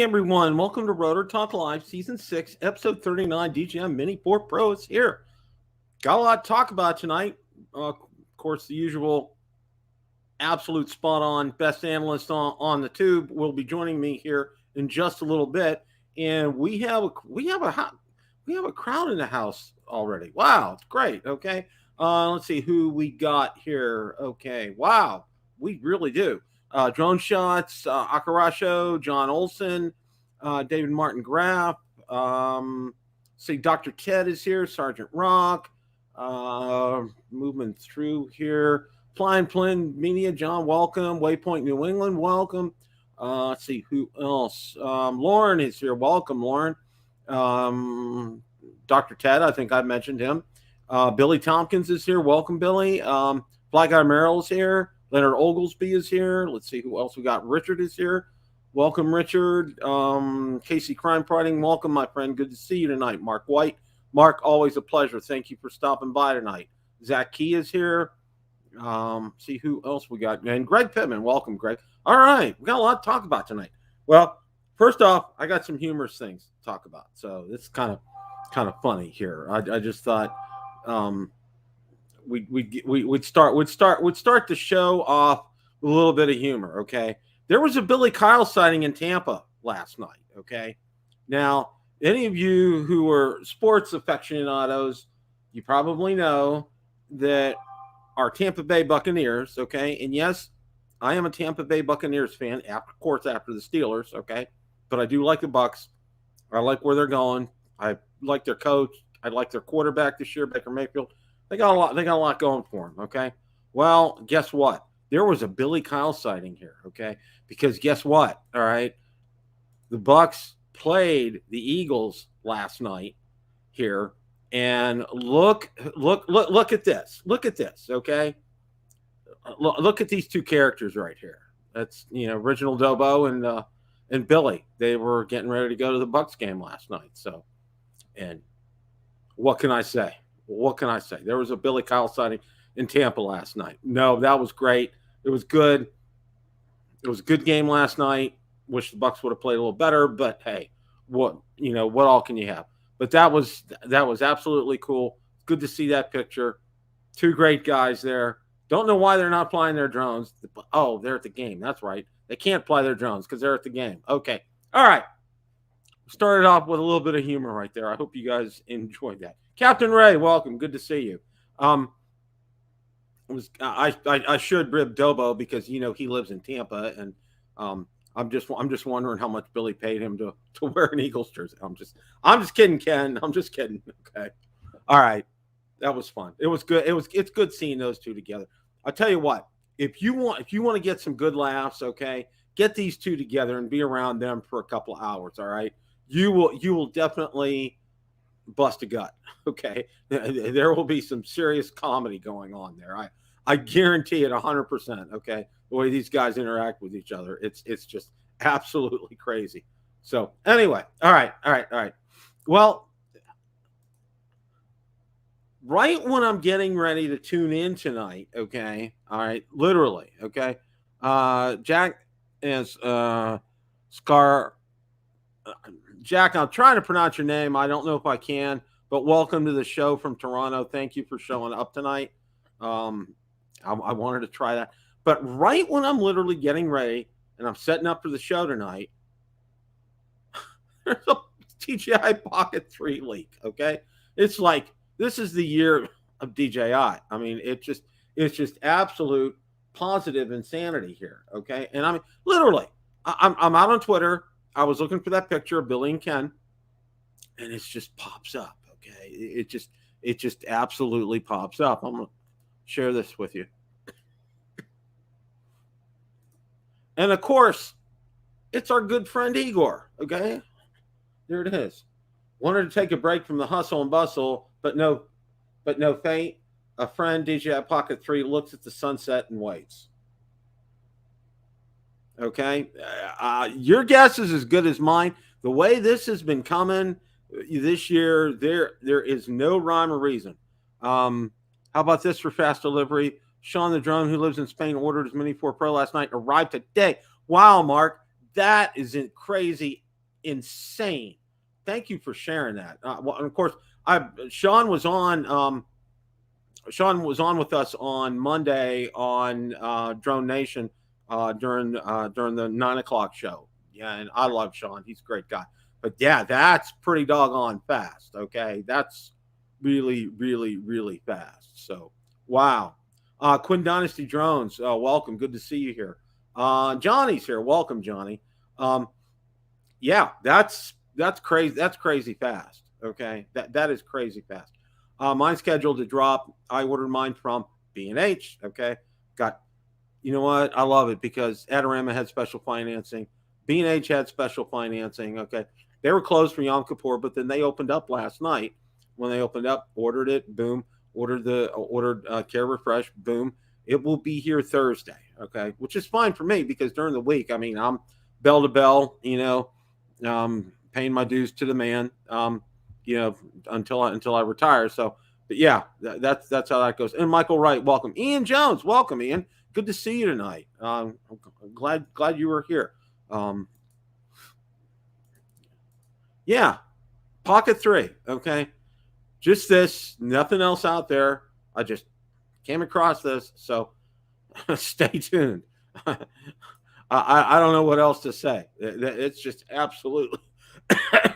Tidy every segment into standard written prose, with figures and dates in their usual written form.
everyone. Welcome to Rotor Talk Live, Season 6, Episode 39. DJI Mini 4 Pro is here. Got a lot to talk about tonight. Of course, the usual absolute spot-on best analyst on the tube will be joining me here in just a little bit. And we have a crowd in the house already. Wow, it's great. Okay. Let's see who we got here. Okay. Wow, we really do. Drone Shots, Akarasho, John Olson, David Martin Graff. See, Dr. Ted is here, Sergeant Rock. Moving through here. Flying Plin Media, John, welcome. Waypoint New England, welcome. Let's see who else. Lauren is here. Welcome, Lauren. Dr. Ted, I think I mentioned him. Billy Tompkins is here. Welcome, Billy. Fly Guy Merrill's here. Leonard Oglesby is here. Let's see who else we got. Richard is here. Welcome, Richard. Casey Crime Fighting, welcome, my friend. Good to see you tonight. Mark White. Mark, always a pleasure. Thank you for stopping by tonight. Zach Key is here. See who else we got. And Greg Pittman. Welcome, Greg. All right. We got a lot to talk about tonight. Well, first off, I got some humorous things to talk about. So it's kind of funny here. I just thought we'd start the show off with a little bit of humor. Okay. There was a Billy Kyle sighting in Tampa last night. Okay. Now, any of you who are sports aficionados, you probably know that our Tampa Bay Buccaneers. Okay. And yes, I am a Tampa Bay Buccaneers fan, after the Steelers. Okay. But I do like the Bucs. I like where they're going. I like their coach. I like their quarterback this year, Baker Mayfield. They got a lot going for them, okay? Well, guess what? There was a Billy Kyle sighting here, okay? Because guess what? All right. The Bucs played the Eagles last night here, and look at this. Look at this, okay? Look at these two characters right here. That's, Original Dobo and Billy. They were getting ready to go to the Bucs game last night. So, and what can I say? What can I say? There was a Billy Kyle sighting in Tampa last night. No, that was great. It was good. It was a good game last night. Wish the Bucs would have played a little better, but hey, what all can you have? But that was absolutely cool. Good to see that picture. Two great guys there. Don't know why they're not flying their drones. Oh, they're at the game. That's right. They can't fly their drones because they're at the game. Okay. All right. Started off with a little bit of humor right there. I hope you guys enjoyed that. Captain Ray, welcome. Good to see you. I should rib Dobo because he lives in Tampa, and I'm just wondering how much Billy paid him to wear an Eagles jersey. I'm just kidding, Ken. I'm just kidding. Okay. All right. That was fun. It was good. It's good seeing those two together. I'll tell you what, if you want to get some good laughs, okay, get these two together and be around them for a couple of hours. All right. You will definitely bust a gut. Okay. There will be some serious comedy going on there. I guarantee it 100%. Okay. The way these guys interact with each other, it's just absolutely crazy. So anyway, all right. Well, right when I'm getting ready to tune in tonight, okay, all right, literally, okay, Jack is Jack, I'm trying to pronounce your name. I don't know if I can, but welcome to the show from Toronto. Thank you for showing up tonight. I wanted to try that. But right when I'm literally getting ready and I'm setting up for the show tonight, there's a DJI Pocket 3 leak, okay? It's like, this is the year of DJI. I mean, it's just absolute positive insanity here, okay? And I mean, literally, I'm out on Twitter. I was looking for that picture of Billy and Ken, and it just pops up, okay? It just absolutely pops up. I'm going to share this with you. And, of course, it's our good friend Igor, okay? There it is. Wanted to take a break from the hustle and bustle, but no fate. A friend, DJI Pocket 3, looks at the sunset and waits. Okay? Your guess is as good as mine. The way this has been coming this year, there is no rhyme or reason. How about this for fast delivery? Sean the drone, who lives in Spain, ordered his Mini 4 Pro last night, arrived today. Wow, Mark, that isn't crazy insane. Thank you for sharing that. Well, and of course, Sean was on. Sean was on with us on Monday on Drone Nation during the 9 o'clock show. Yeah, and I love Sean. He's a great guy. But yeah, that's pretty doggone fast. Okay, that's really, really, really fast. So wow. Quinn Dynasty Drones, welcome. Good to see you here. Johnny's here. Welcome, Johnny. Yeah, that's crazy. That's crazy fast. Okay, that is crazy fast. Mine's scheduled to drop. I ordered mine from B&H. Okay, you know what? I love it because Adorama had special financing. B&H had special financing. Okay, they were closed for Yom Kippur, but then they opened up last night. When they opened up, ordered it. Boom. Ordered Care Refresh. Boom. It will be here Thursday. Okay, which is fine for me because during the week, I mean, I'm bell to bell. Paying my dues to the man. Until I retire. So, but yeah, that's how that goes. And Michael Wright, welcome. Ian Jones, welcome, Ian. Good to see you tonight. I'm glad you were here. Yeah, Pocket 3. Okay, just this, nothing else out there. I just came across this, so stay tuned. I don't know what else to say. It's just absolutely.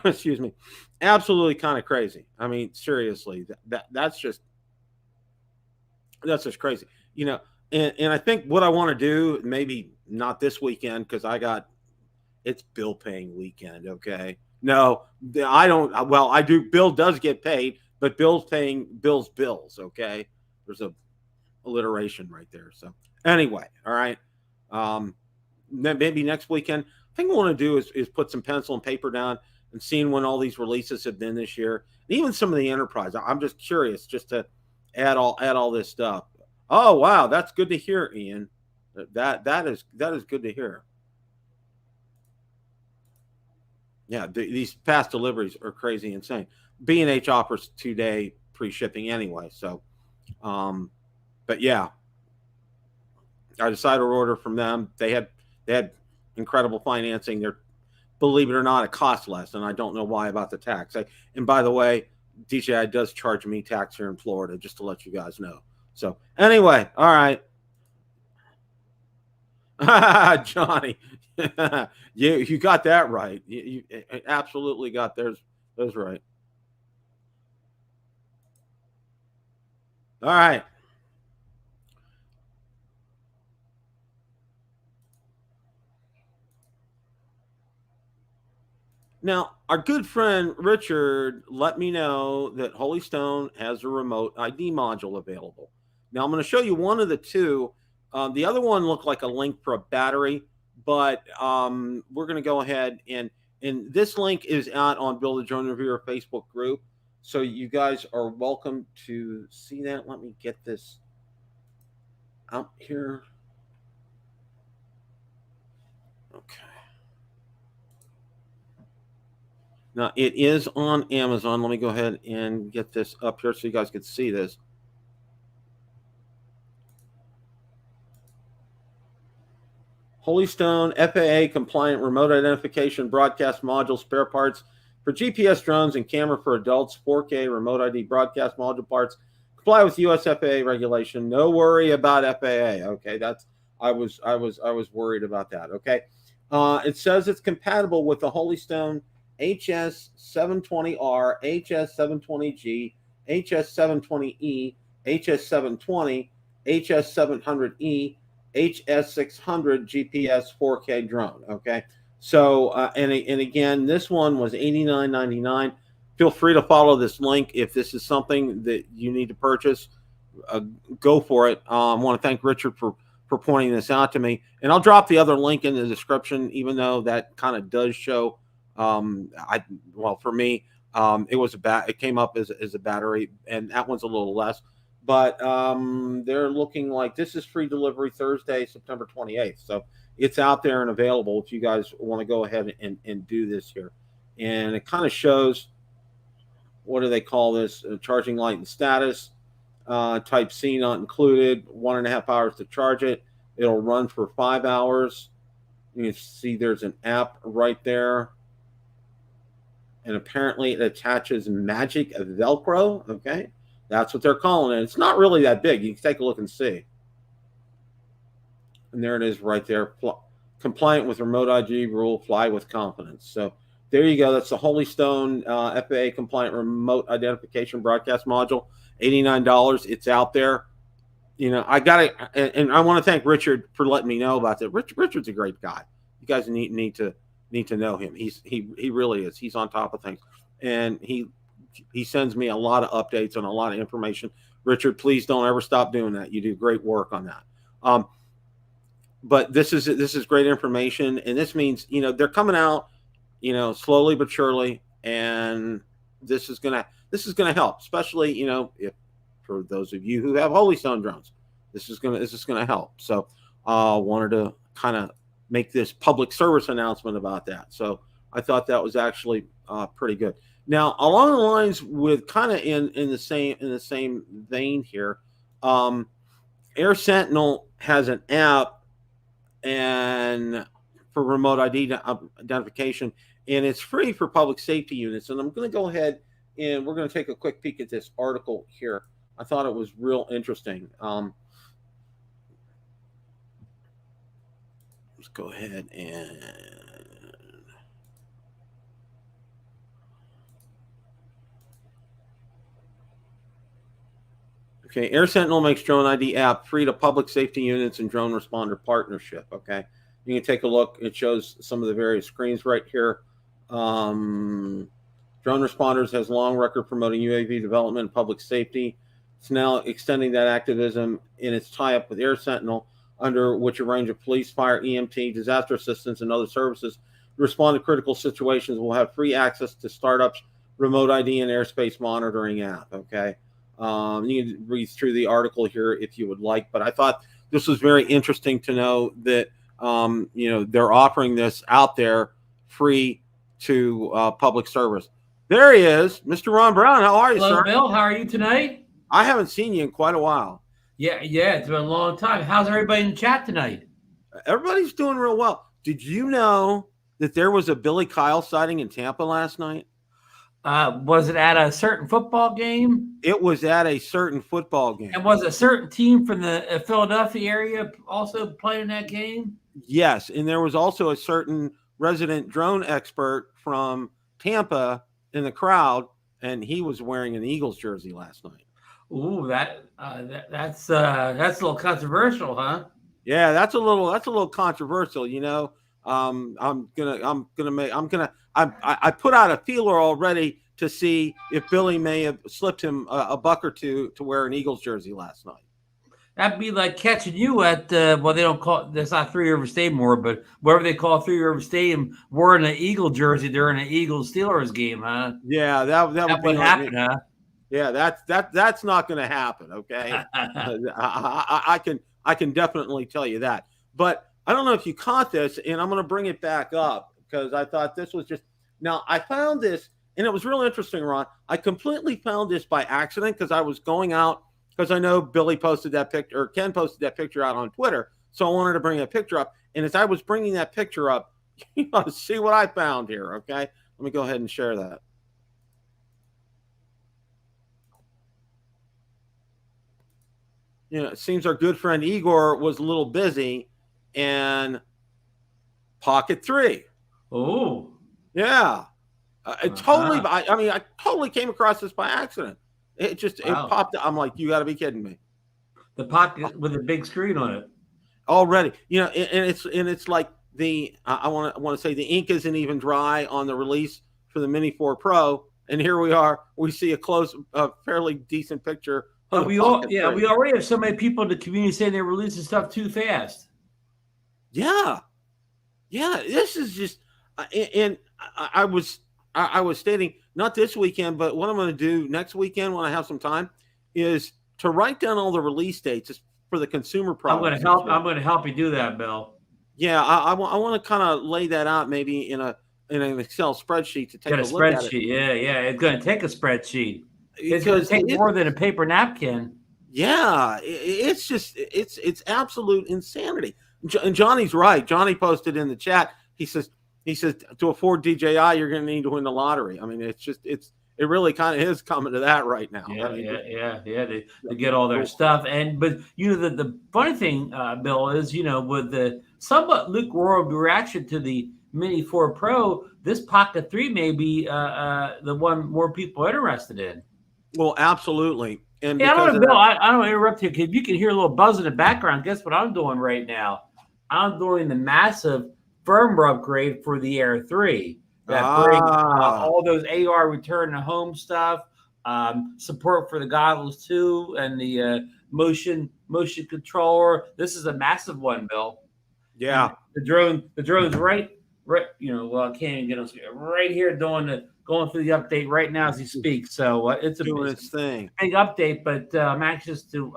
Excuse me, absolutely kind of crazy. I mean, seriously, that's just crazy, and I think what I want to do, maybe not this weekend because it's bill paying weekend. Okay, no, I don't. Well, I do. Bill does get paid, but Bill's paying bills. Okay, there's a alliteration right there. So anyway, all right. Maybe next weekend. I think what I want to do is put some pencil and paper down and seeing when all these releases have been this year, and even some of the enterprise. I'm just curious, just to add all this stuff. Oh wow, that's good to hear, Ian. That is good to hear. Yeah, these fast deliveries are crazy, insane. B&H offers 2-day pre-shipping anyway, so. But yeah, I decided to order from them. They had incredible financing. They're, believe it or not, it costs less, and I don't know why about the tax. And by the way, DJI does charge me tax here in Florida, just to let you guys know. So anyway, all right. Johnny, you got that right. You absolutely got those right. All right. Now, our good friend Richard let me know that Holystone has a remote ID module available. Now, I'm going to show you one of the two. The other one looked like a link for a battery, but we're going to go ahead and this link is out on Build a Drone Reviewer Facebook group. So you guys are welcome to see that. Let me get this out here. Okay. Now, it is on Amazon. Let me go ahead and get this up here so you guys can see this. Holystone FAA compliant remote identification broadcast module spare parts for GPS drones and camera for adults, 4K remote ID broadcast module parts. Comply with US FAA regulation. No worry about FAA. Okay, I was worried about that. Okay, it says it's compatible with the Holystone HS720R, HS720G, HS720E, HS720, HS700E, HS600 GPS 4K drone. Okay, so and again, this one was $89.99. Feel free to follow this link if this is something that you need to purchase. Go for it. I want to thank Richard for pointing this out to me, and I'll drop the other link in the description, even though that kind of does show. For me, it came up as a battery, and that one's a little less. But they're looking like this is free delivery Thursday, September 28th. So it's out there and available if you guys want to go ahead and do this here. And it kind of shows, what do they call this? Charging light and status. Type C not included. 1.5 hours to charge it. It'll run for 5 hours. You can see there's an app right there. and apparently it attaches magic Velcro. Okay, that's what they're calling it. It's not really that big. You can take a look and see. And there it is right there. Compliant with remote ID rule, fly with confidence. So there you go. That's the Holystone FAA compliant remote identification broadcast module. $89. It's out there. You know, I got it, and I want to thank Richard for letting me know about that. Richard's a great guy. You guys need to know him. He really is. He's on top of things, and he sends me a lot of updates and a lot of information. Richard, please don't ever stop doing that. You do great work on that. But this is great information, and this means, you know, they're coming out, you know, slowly but surely, and this is gonna help, especially, you know, if for those of you who have Holystone drones, this is gonna help. So wanted to kind of make this public service announcement about that. So I thought that was actually pretty good. Now, along the lines with kind of in the same vein here, AirSentinel has an app and for remote ID identification, and it's free for public safety units. And I'm going to go ahead and we're going to take a quick peek at this article here. I thought it was real interesting. Let's go ahead and okay, AirSentinel makes drone ID app free to public safety units and drone responder partnership. Okay, you can take a look. It shows some of the various screens right here. Drone Responders has long record promoting UAV development and public safety. It's now extending that activism in its tie-up with AirSentinel, under which a range of police, fire, EMT, disaster assistance, and other services to respond to critical situations will have free access to startups' remote ID and airspace monitoring app. Okay. You can read through the article here if you would like, but I thought this was very interesting to know that, you know, they're offering this out there free to public service. There he is, Mr. Ron Brown. How are you, Hello, sir? Bill. How are you tonight? I haven't seen you in quite a while. Yeah, it's been a long time. How's everybody in chat tonight? Everybody's doing real well. Did you know that there was a Billy Kyle sighting in Tampa last night? Was it at a certain football game? It was at a certain football game. And was a certain team from the Philadelphia area also playing that game? Yes, and there was also a certain resident drone expert from Tampa in the crowd, and he was wearing an Eagles jersey last night. Ooh, that's a little controversial, huh? Yeah, that's a little controversial. You know, I put out a feeler already to see if Billy may have slipped him a buck or two to wear an Eagles jersey last night. That'd be like catching you at well, they don't call that's not Three River Stadium more, but wherever they call Three River Stadium, wearing an Eagle jersey during an Eagles Steelers game, huh? Yeah, that would happen, huh? Yeah, that's not going to happen. Okay, I can definitely tell you that. But I don't know if you caught this, and I'm going to bring it back up because I thought this was just. Now I found this, and it was real interesting, Ron. I completely found this by accident because I was going out because I know Billy posted that picture, or Ken posted that picture out on Twitter, so I wanted to bring that picture up. And as I was bringing that picture up, you know, see what I found here. Okay, let me go ahead and share that. You know, it seems our good friend Igor was a little busy, and Pocket 3. Oh, yeah. I totally came across this by accident. It popped. I'm like, you got to be kidding me. The Pocket with a big screen on it already. You know, and it's like the I want to say the ink isn't even dry on the release for the Mini 4 Pro, and here we are. We see a fairly decent picture. We already have so many people in the community saying they're releasing stuff too fast. Yeah. This is just, and I was stating not this weekend, but what I'm going to do next weekend when I have some time is to write down all the release dates for the consumer products. I'm going to help you do that, Bill. Yeah, I want to kind of lay that out maybe in an Excel spreadsheet to take a look at it. Yeah, it's going to take a spreadsheet. It's going to take more than a paper napkin. Yeah, it's absolute insanity. And Johnny's right. Johnny posted in the chat. He says, he says to afford DJI, you're going to need to win the lottery. I mean, it really kind of is coming to that right now. Yeah, I mean, They get all their stuff, but the funny thing, Bill, is with the somewhat lukewarm reaction to the Mini 4 Pro, this Pocket 3 may be the one more people are interested in. Well, absolutely. And yeah, because Bill, I don't want to interrupt you because you can hear a little buzz in the background. Guess what I'm doing right now? I'm doing the massive firmware upgrade for the Air 3 that brings all those AR return to home stuff, support for the goggles too, and the motion controller. This is a massive one, Bill. Yeah, and the drone's right. Well, I can't even get on right here going through the update right now as he speaks. So it's doing a its thing. Big update, but I'm anxious to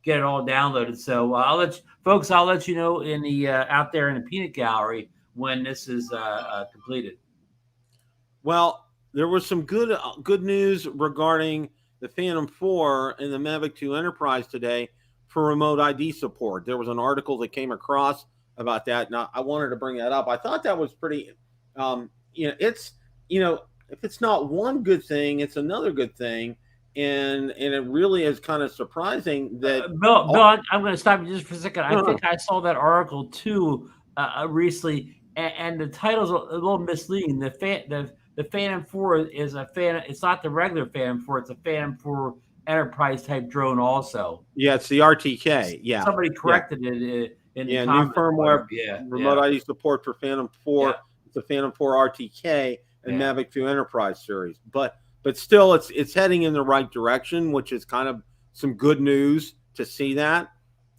get it all downloaded. So I'll let you know in the out there in the peanut gallery when this is completed. Well, there was some good news regarding the Phantom 4 and the Mavic 2 Enterprise today for remote ID support. There was an article that came across about that, and I wanted to bring that up. I thought that was pretty, it's, if it's not one good thing, it's another good thing. And it really is kind of surprising that Bill, I'm going to stop you just for a second. I think I saw that article too recently, and the title's a little misleading. The Phantom 4 is a Phantom. It's not the regular Phantom 4. It's a Phantom 4 Enterprise type drone also. Yeah, it's the RTK. Yeah, somebody corrected it in the new firmware. Remote ID support for Phantom 4. Yeah. It's a Phantom 4 RTK and Mavic 2 Enterprise series, but still, it's heading in the right direction, which is kind of some good news to see that.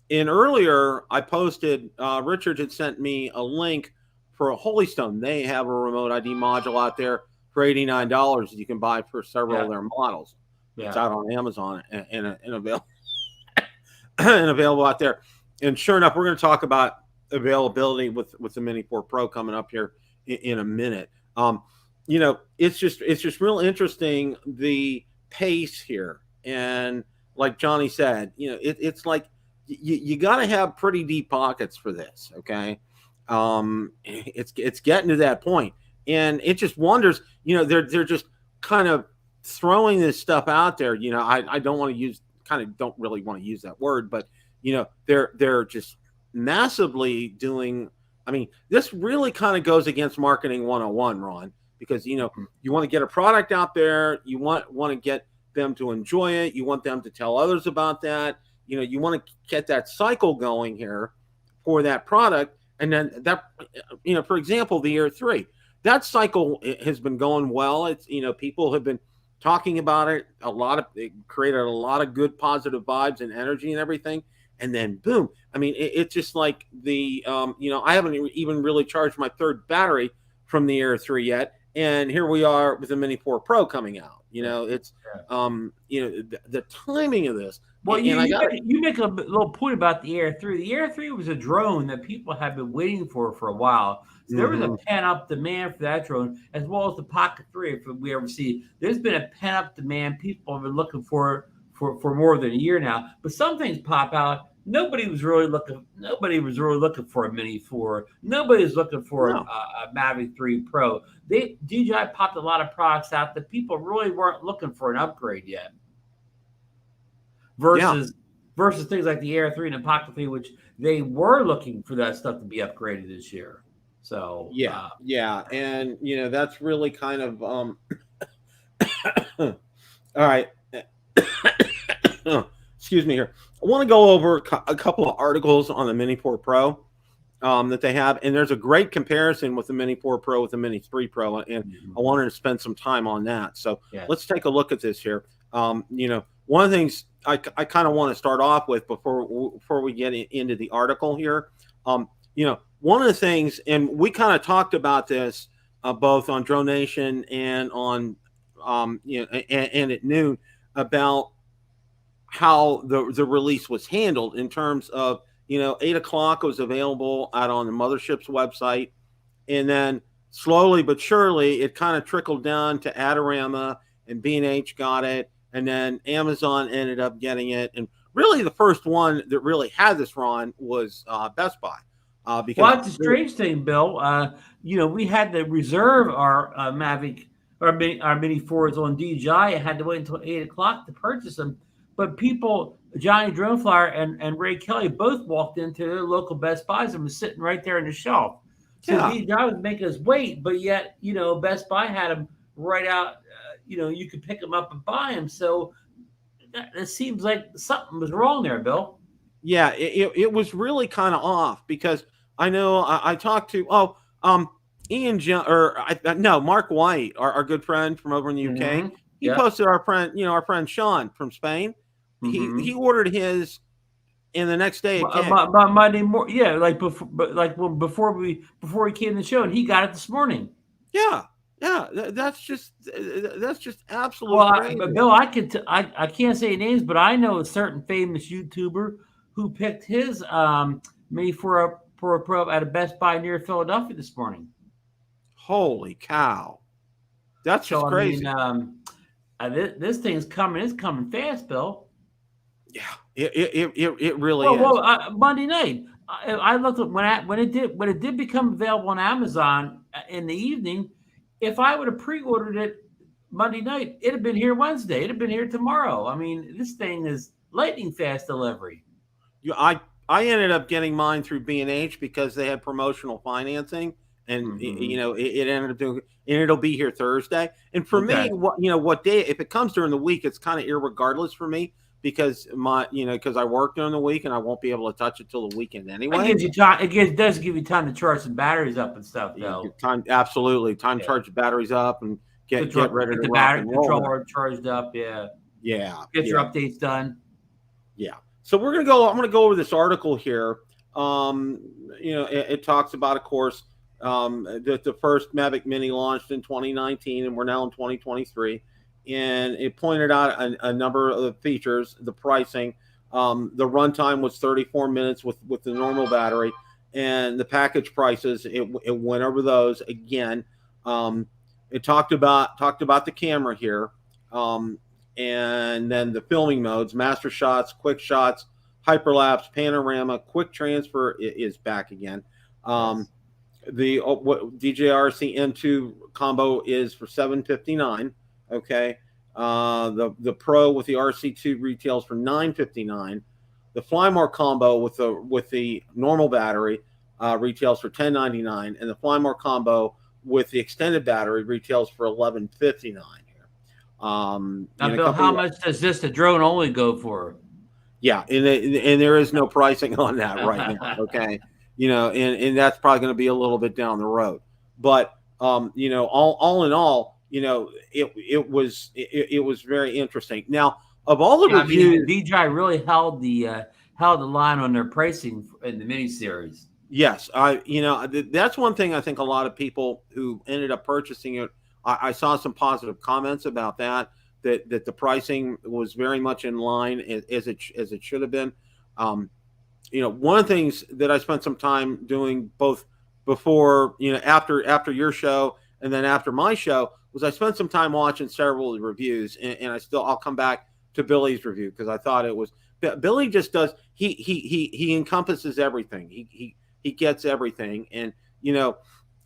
And earlier, I posted, Richard had sent me a link for a Holystone. They have a remote ID module out there for $89 that you can buy for several of their models. Yeah. It's out on Amazon and available and available out there. And sure enough, we're going to talk about availability with the Mini 4 Pro coming up here in a minute. It's just real interesting, the pace here. And like Johnny said, it's like you got to have pretty deep pockets for this. Okay. It's getting to that point, and it just wonders, they're just kind of throwing this stuff out there. I don't really want to use that word, but they're just massively doing. I mean, this really kind of goes against marketing 101, Ron. Because, you want to get a product out there, you want to get them to enjoy it, you want them to tell others about that, you want to get that cycle going here for that product. And then that, for example, the Air 3, that cycle has been going well. It's, people have been talking about it it created a lot of good positive vibes and energy and everything. And then boom, I mean, it's just like the, I haven't even really charged my third battery from the Air 3 yet. And here we are with the Mini 4 Pro coming out. It's the timing of this. Well, you make a little point about the Air 3. The Air 3 was a drone that people have been waiting for a while. So there was a pent-up demand for that drone, as well as the Pocket 3. If we ever see, there's been a pent-up demand. People have been looking for more than a year now. But some things pop out. Nobody was really looking for a Mini 4. Nobody was looking for a Mavic 3 Pro. DJI popped a lot of products out that people really weren't looking for an upgrade yet. Versus things like the Air 3 and the Pocket 3, which they were looking for that stuff to be upgraded this year. So and that's really kind of all right. Excuse me here. I want to go over a couple of articles on the Mini 4 Pro that they have, and there's a great comparison with the Mini 4 Pro with the Mini 3 Pro, and I wanted to spend some time on that. So let's take a look at this here. One of the things I kind of want to start off with before we get into the article here, one of the things, and we kind of talked about this both on Drone Nation and on and at noon about how the release was handled in terms of, 8 o'clock was available out on the mothership's website. And then slowly but surely, it kind of trickled down to Adorama, and B&H got it. And then Amazon ended up getting it. And really the first one that really had this, Ron, was Best Buy. Because Well, that's a strange thing, Bill. We had to reserve our Mavic, our Mini 4s on DJI. I had to wait until 8 o'clock to purchase them. But people, Johnny Droneflyer and Ray Kelly, both walked into their local Best Buys and was sitting right there on the shelf. So yeah. DJI was making us wait, but yet, Best Buy had them right out. You could pick them up and buy them. So it seems like something was wrong there, Bill. Yeah, it was really kind of off because I know I talked to Ian Mark White, our good friend from over in the UK. Mm-hmm. He posted our friend Sean from Spain. Mm-hmm. He ordered his, and the next day it came. Monday morning, yeah, before we came to the show, and he got it this morning. Yeah, that's just absolutely crazy. But Bill, I can't say names, but I know a certain famous YouTuber who picked his Mini 4 Pro at a Best Buy near Philadelphia this morning. Holy cow, that's just crazy. I mean, this thing's coming. It's coming fast, Bill. Yeah, it really is. Well, Monday night, I looked at when it did become available on Amazon in the evening. If I would have pre-ordered it Monday night, it'd have been here Wednesday. It'd have been here tomorrow. I mean, this thing is lightning fast delivery. I ended up getting mine through B&H because they had promotional financing, and it ended up doing, and it'll be here Thursday. And for me, what day? If it comes during the week, it's kind of irregardless for me because because I work during the week and I won't be able to touch it till the weekend anyway. It gives you time. It does give you time to charge some batteries up and stuff, though. Absolutely, time to charge the batteries up and get ready to the battery controller charged up. Yeah. Get your updates done. Yeah. So I'm going to go over this article here. It talks about, of course, that the first Mavic Mini launched in 2019, and we're now in 2023. And it pointed out a number of the features, the pricing. The runtime was 34 minutes with the normal battery, and the package prices. It went over those again. It talked about the camera here. And then the filming modes: master shots, quick shots, hyperlapse, panorama, quick transfer is back again. The DJI RC N2 combo is for $759. Okay. The Pro with the RC2 retails for $959. The Fly More combo with the normal battery retails for $10.99, and the Fly More combo with the extended battery retails for $11.59. Now, Bill, how much does the drone only go for? Yeah, and there is no pricing on that right now. Okay, and that's probably going to be a little bit down the road. But all in all, it was very interesting. Now, of all the reviews, DJI really held the line on their pricing in the mini series. Yes, that's one thing I think a lot of people who ended up purchasing it. I saw some positive comments about that the pricing was very much in line as it should have been. One of the things that I spent some time doing both before, after your show and then after my show was I spent some time watching several of the reviews, and I'll come back to Billy's review because I thought it was Billy just does he encompasses everything. He gets everything, and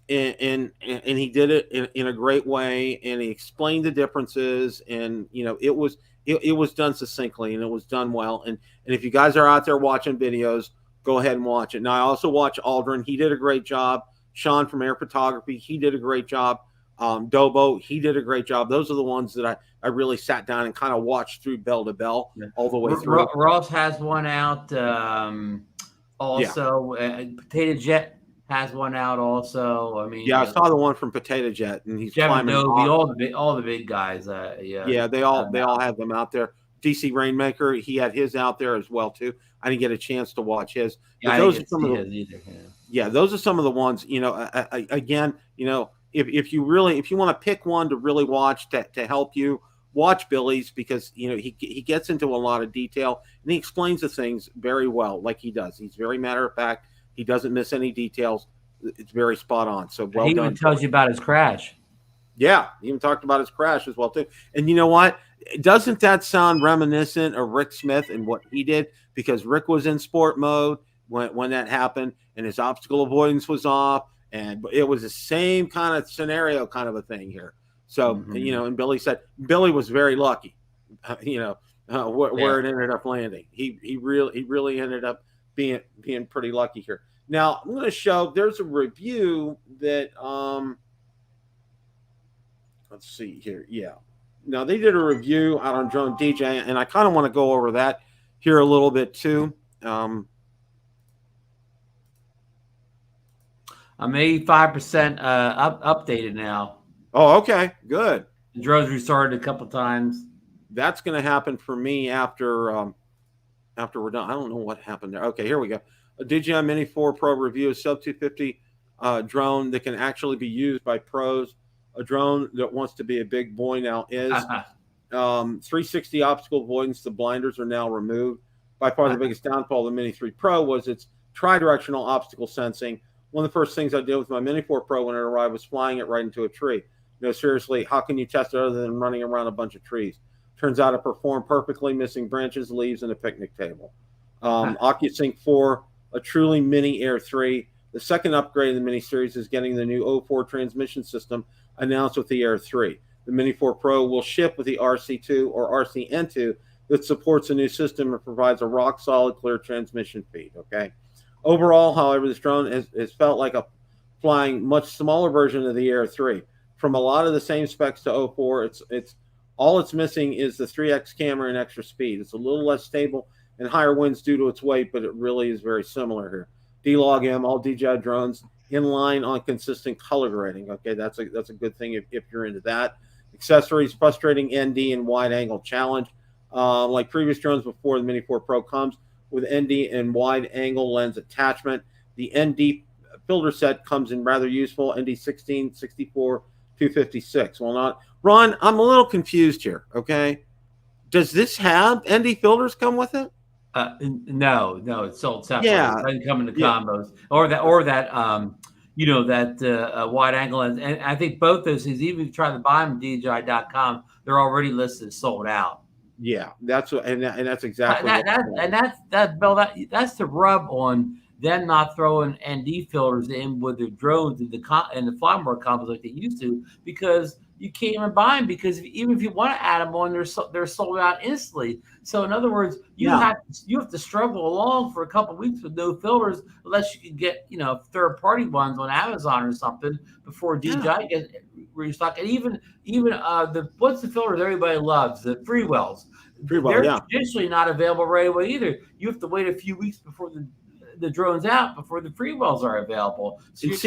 and he did it in a great way, and he explained the differences, and it was done succinctly, and it was done well. And if you guys are out there watching videos, go ahead and watch it. Now I also watch Aldrin. He did a great job. Sean from Air Photography, he did a great job. Dobo, he did a great job. Those are the ones that I really sat down and kind of watched through bell to bell all the way through. Ross has one out also. Potato Jet has one out also. I mean, I saw the one from Potato Jet, and he's climbing all the big guys. They all have them out there. DC Rainmaker, he had his out there as well too. I didn't get a chance to watch his. Yeah, those are some of the those are some of the ones. Again, if you want to pick one to really watch to help you, watch Billy's, because he gets into a lot of detail and he explains the things very well, like he does. He's very matter of fact. He doesn't miss any details. It's very spot on. So well done. He even tells you about his crash. Yeah, he even talked about his crash as well too. And you know what? Doesn't that sound reminiscent of Rick Smith and what he did? Because Rick was in sport mode when that happened, and his obstacle avoidance was off, and it was the same kind of scenario, kind of a thing here. So and Billy said Billy was very lucky, where it ended up landing. He really ended up being pretty lucky here. Now I'm going to show. There's a review that let's see here. Yeah. Now they did a review out on Drone DJ, and I kind of want to go over that here a little bit too. I'm 85% updated now. Oh, okay, good. The drone's restarted a couple times. That's going to happen for me after we're done. I don't know what happened there. Okay, here we go. A DJI Mini 4 Pro review, a sub 250 drone that can actually be used by pros. A drone that wants to be a big boy now is 360 obstacle avoidance. The blinders are now removed. By far the biggest downfall of the Mini 3 Pro was its tri-directional obstacle sensing. One of the first things I did with my Mini 4 Pro when it arrived was flying it right into a tree. Seriously, how can you test it other than running around a bunch of trees? Turns out it performed perfectly, missing branches, leaves, and a picnic table. OcuSync 4, a truly Mini Air 3. The second upgrade in the Mini series is getting the new 04 transmission system announced with the Air 3. The Mini 4 Pro will ship with the RC2 or RC N2 that supports a new system and provides a rock-solid, clear transmission feed, okay? Overall, however, this drone has felt like a flying much smaller version of the Air 3. From a lot of the same specs to 04, it's all it's missing is the 3x camera and extra speed. It's a little less stable and higher winds due to its weight, but it really is very similar here. D-Log-M, all DJI drones in line on consistent color grading. Okay, that's a good thing if you're into that. Accessories, frustrating ND and wide angle challenge. Like previous drones before, the Mini 4 Pro comes with ND and wide angle lens attachment. The ND filter set comes in rather useful, ND 16, 64, 256. Well, not Ron, I'm a little confused here. Okay, does this have ND filters come with it? No, it's sold separately. Yeah, It doesn't come in the combos or that wide angle lens. And I think both those things, even if you try to buy them at DJI.com, they're already listed sold out. Yeah, that's what, and that's exactly that's the rub on them not throwing ND filters in with their drones and the fly more combos like they used to, because you can't even buy them, because even if you want to add them on, they're sold out instantly. So in other words, you have to struggle along for a couple of weeks with no filters, unless you can get third party ones on Amazon or something before DJI gets restocked. And even what's the filters everybody loves, the freewells. They're traditionally not available right away either. You have to wait a few weeks before the drone's out before the freewells are available. So you're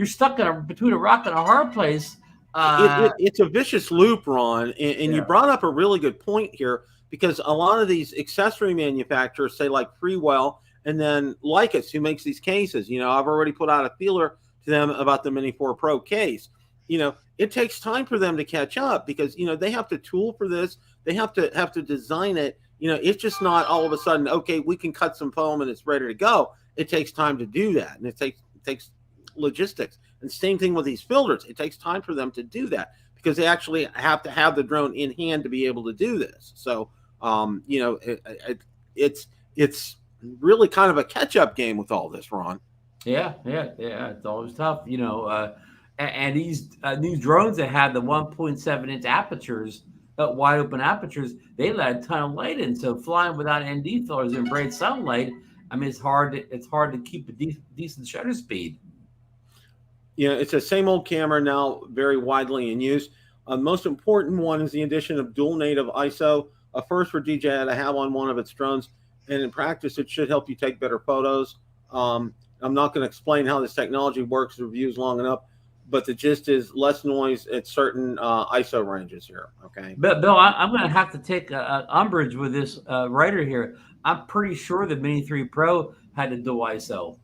stuck between a rock and a hard place. It's a vicious loop, Ron, and you brought up a really good point here, because a lot of these accessory manufacturers, say like Freewell, and then Lycus, who makes these cases, I've already put out a feeler to them about the Mini 4 Pro case. It takes time for them to catch up, because they have to tool for this, they have to design it. It's just not all of a sudden, okay, we can cut some foam and it's ready to go. It takes time to do that, and it takes logistics. And same thing with these filters. It takes time for them to do that, because they actually have to have the drone in hand to be able to do this. So, it's really kind of a catch-up game with all this, Ron. Yeah. It's always tough, and these drones that have the 1.7-inch apertures, wide open apertures, they let a ton of light in. So flying without ND filters in bright sunlight, I mean, it's hard to keep a decent shutter speed. It's the same old camera now, very widely in use. Most important one is the addition of dual native ISO, a first for DJI to have on one of its drones, and in practice, it should help you take better photos. I'm not going to explain how this technology works, reviews long enough, but the gist is less noise at certain ISO ranges here. Okay, but Bill, I'm going to have to take umbrage with this writer here. I'm pretty sure the Mini 3 Pro had a dual ISO.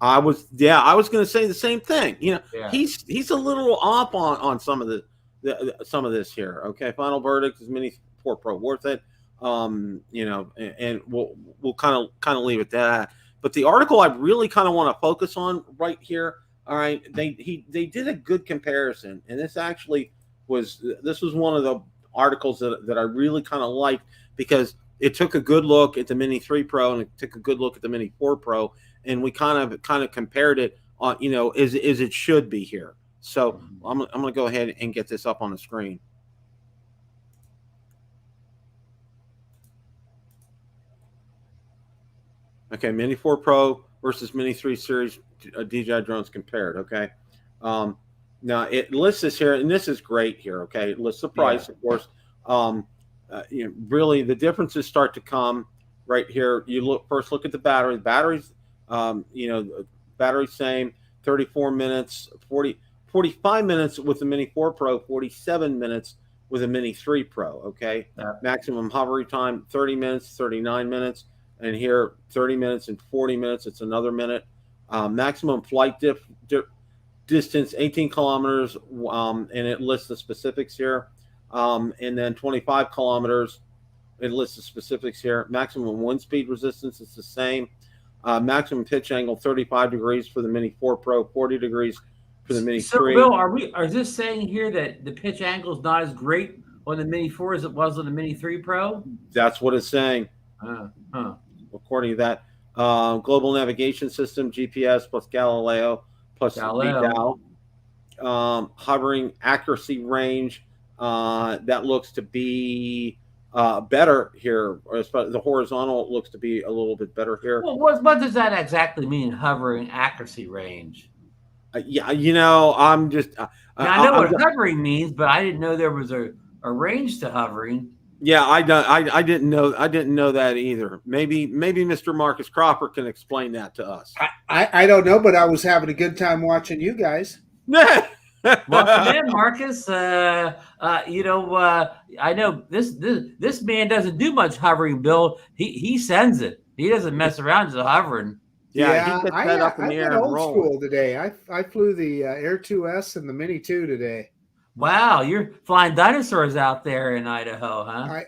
I was going to say the same thing. He's a little off on some of some of this here. Okay, final verdict is Mini 4 Pro worth it. And we'll kind of leave it at that. But the article I really kind of want to focus on right here. All right, they did a good comparison, and this was one of the articles that I really kind of liked, because it took a good look at the Mini 3 Pro and it took a good look at the Mini 4 Pro, and we kind of compared it on, as it should be here. So I'm going to go ahead and get this up on the screen. Okay, Mini 4 Pro versus Mini 3 Series DJI drones compared. Okay, now it lists this here, and this is great here. Okay, it lists the price, of course. Really, the differences start to come right here. You look at the battery. The batteries, battery same, 34 minutes, 45 minutes with the Mini 4 Pro, 47 minutes with a Mini 3 Pro. Okay, maximum hovering time 30 minutes, 39 minutes. And here, 30 minutes and 40 minutes, it's another minute. Maximum flight distance, 18 kilometers, and it lists the specifics here. And then 25 kilometers, it lists the specifics here. Maximum wind speed resistance is the same. Maximum pitch angle, 35 degrees for the Mini 4 Pro, 40 degrees for the Mini 3. So, Bill, are this saying here that the pitch angle is not as great on the Mini 4 as it was on the Mini 3 Pro? That's what it's saying. According to that, global navigation system, GPS plus Galileo plus VDAL, hovering accuracy range, that looks to be better here. The horizontal looks to be a little bit better here. Well, what does that exactly mean, hovering accuracy range? I'm just. I know what hovering means, but I didn't know there was a range to hovering. Yeah, I didn't know that either. Maybe Mr. Marcus Crawford can explain that to us. I don't know, but I was having a good time watching you guys. Welcome in, Marcus. I know this man doesn't do much hovering, Bill. He sends it. He doesn't mess around just hovering. Yeah, I went old school today. I flew the Air 2S and the Mini 2 today. Wow, you're flying dinosaurs out there in Idaho, huh?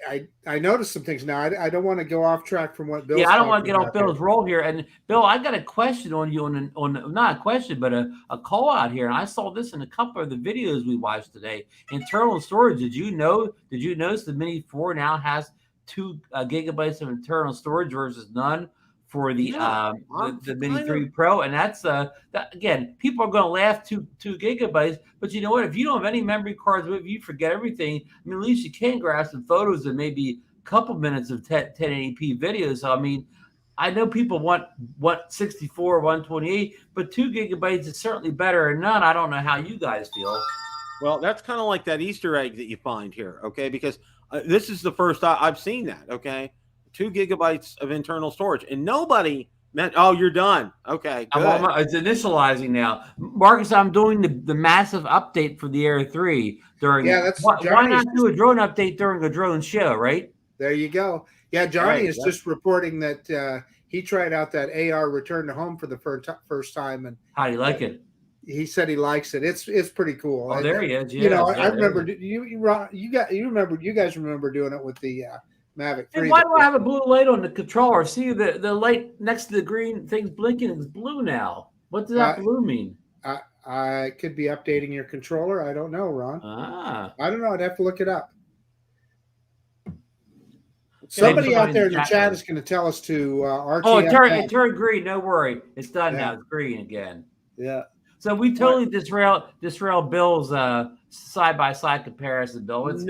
I noticed some things now. I don't want to go off track from what Bill. Yeah, I don't want to get off Bill's roll here. And Bill, I got a question on you on not a question, but a call out here. And I saw this in a couple of the videos we watched today. Internal storage. Did you notice the Mini 4 now has 2 gigabytes of internal storage versus none for the Mini 3 Pro? And that's again, people are going to laugh 2 gigabytes, but you know what? If you don't have any memory cards with you, forget everything. I mean, at least you can grab some photos and maybe a couple minutes of 1080p videos. So, I mean, I know people want 64, 128, but 2 gigabytes is certainly better than none. I don't know how you guys feel. Well, that's kind of like that Easter egg that you find here, okay? Because this is the first I've seen that, okay? 2 gigabytes of internal storage, and nobody meant, oh, you're done. Okay, good. It's initializing now. Marcus, I'm doing the massive update for the Air 3 during. Yeah, that's why not do a drone update during a drone show, right? There you go. Yeah, Johnny is just reporting that he tried out that AR return to home for the first time, and how do you like it? He said he likes it. It's pretty cool. Oh, there he is. Yeah, I remember you guys remember doing it with the Mavic 3. And why do I have a blue light on the controller? See the light next to the green thing's blinking. It's blue now. What does that blue mean? I could be updating your controller. I don't know, Ron. I don't know. I'd have to look it up. Somebody out there in the chat is going to tell us to RTF. Oh, it turned green. No worry. It's done now. It's green again. Yeah. So we totally disrail Bill's side-by-side comparison, Bill. Let's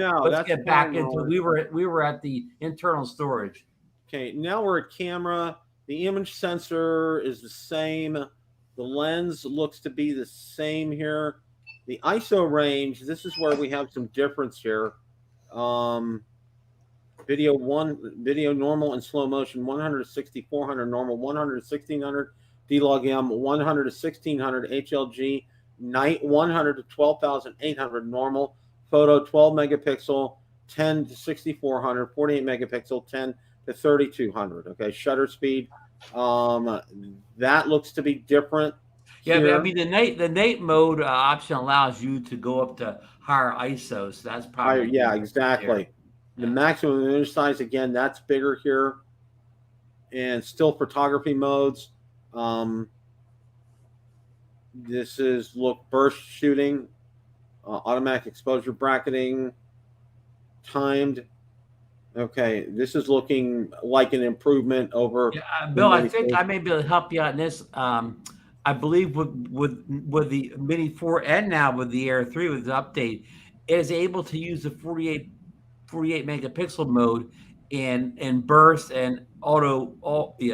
get back into we were at the internal storage. Okay, now we're at camera. The image sensor is the same. The lens looks to be the same here. The ISO range, this is where we have some difference here. Video normal and slow motion, 100 to 6400 normal, 100 to 1600 D-Log M, 100 to 1600 HLG, night 100 to 12,800 normal, photo 12 megapixel, 10 to 6400, 48 megapixel, 10 to 3200. Okay, shutter speed. That looks to be different. Yeah, but I mean the night mode option allows you to go up to higher ISO, so that's probably exactly. The maximum image size, again, that's bigger here, and still photography modes. This is burst shooting, automatic exposure bracketing, timed, Okay, this is looking like an improvement over. Yeah, the Bill, I Mini think 3. I may be able to help you out in this. I believe with the Mini 4 and now with the Air 3 with the update, it is able to use the 48 megapixel mode in burst and Right.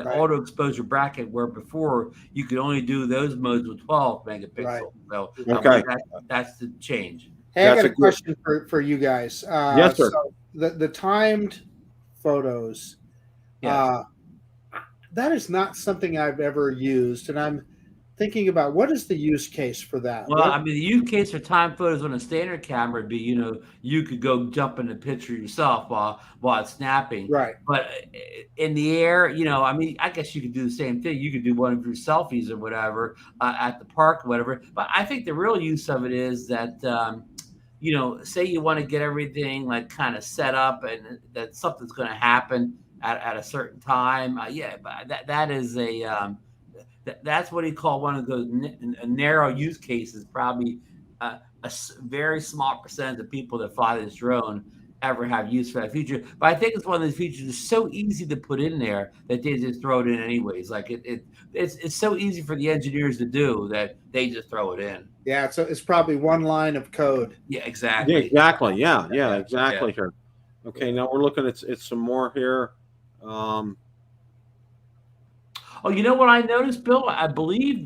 auto exposure bracket, where before you could only do those modes with 12 Right. megapixel. So I Okay, believe that's the change. Hey, I that's got a a good. question for you guys. Yes, sir. So the timed photos, Yes. that is not something I've ever used, and I'm thinking about what is the use case for that? Well, What? I mean, the use case for time photos on a standard camera would be, you could go jump in the picture yourself while it's snapping. Right. But in the air, I mean, I guess you could do the same thing. You could do one of your selfies or whatever at the park or whatever. But I think the real use of it is that, say you want to get everything like kind of set up and that something's going to happen at a certain time. Yeah, but that is that's what he called one of those narrow use cases. Probably very small percentage of people that fly this drone ever have use for that feature. But I think it's one of those features that's so easy to put in there that they just throw it in anyways. Like it's so easy for the engineers to do that they just throw it in. Yeah, so it's probably one line of code. Yeah, Yeah, exactly. exactly. Yeah, Yeah. exactly. Here. Okay, now we're looking at some more here. Oh, you know what I noticed, Bill? I believe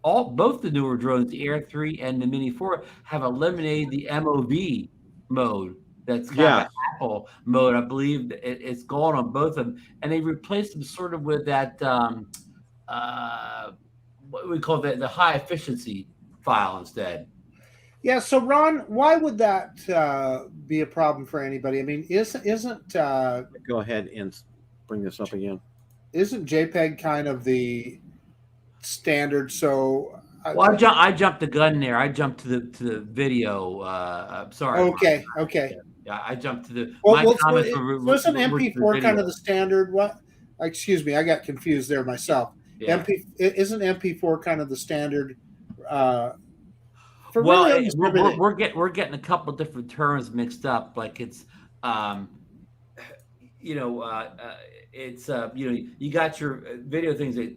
both the newer drones, the Air 3 and the Mini 4, have eliminated the MOV mode. That's kind of Yeah, an Apple mode. I believe it's gone on both of them, and they replaced them sort of with that what we call the high efficiency file instead. Yeah. So Ron, why would that be a problem for anybody? I mean, isn't go ahead and bring this up again. isn't JPEG kind of the standard? So Well, I jumped the gun there. I jumped to the video. I'm sorry. okay, Ron. okay. Yeah, I jumped to the. Well, My well, comments so isn't were to the MP4 kind video. of the standard? What? Excuse me, I got confused there myself. Yeah. Isn't MP4 kind of the standard? For Well, really almost everything? we're getting a couple different terms mixed up. Like it's, it's you got your video things at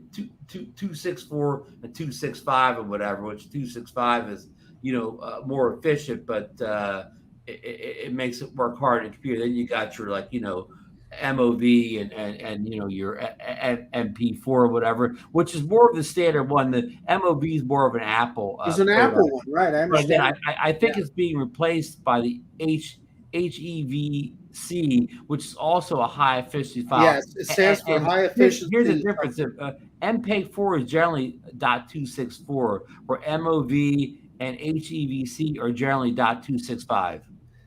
264 and 265 or whatever, which 265 is more efficient, but it makes it work hard in the computer. Then you got your MOV and your MP4 or whatever, which is more of the standard one. The MOV is more of an Apple. It's an Apple one, right? I understand. I think it's being replaced by the HEVC, which is also a high efficiency file. Yes, it stands for high efficiency. Here's the difference: MPEG-4 is generally .264, where MOV and HEVC are generally .265.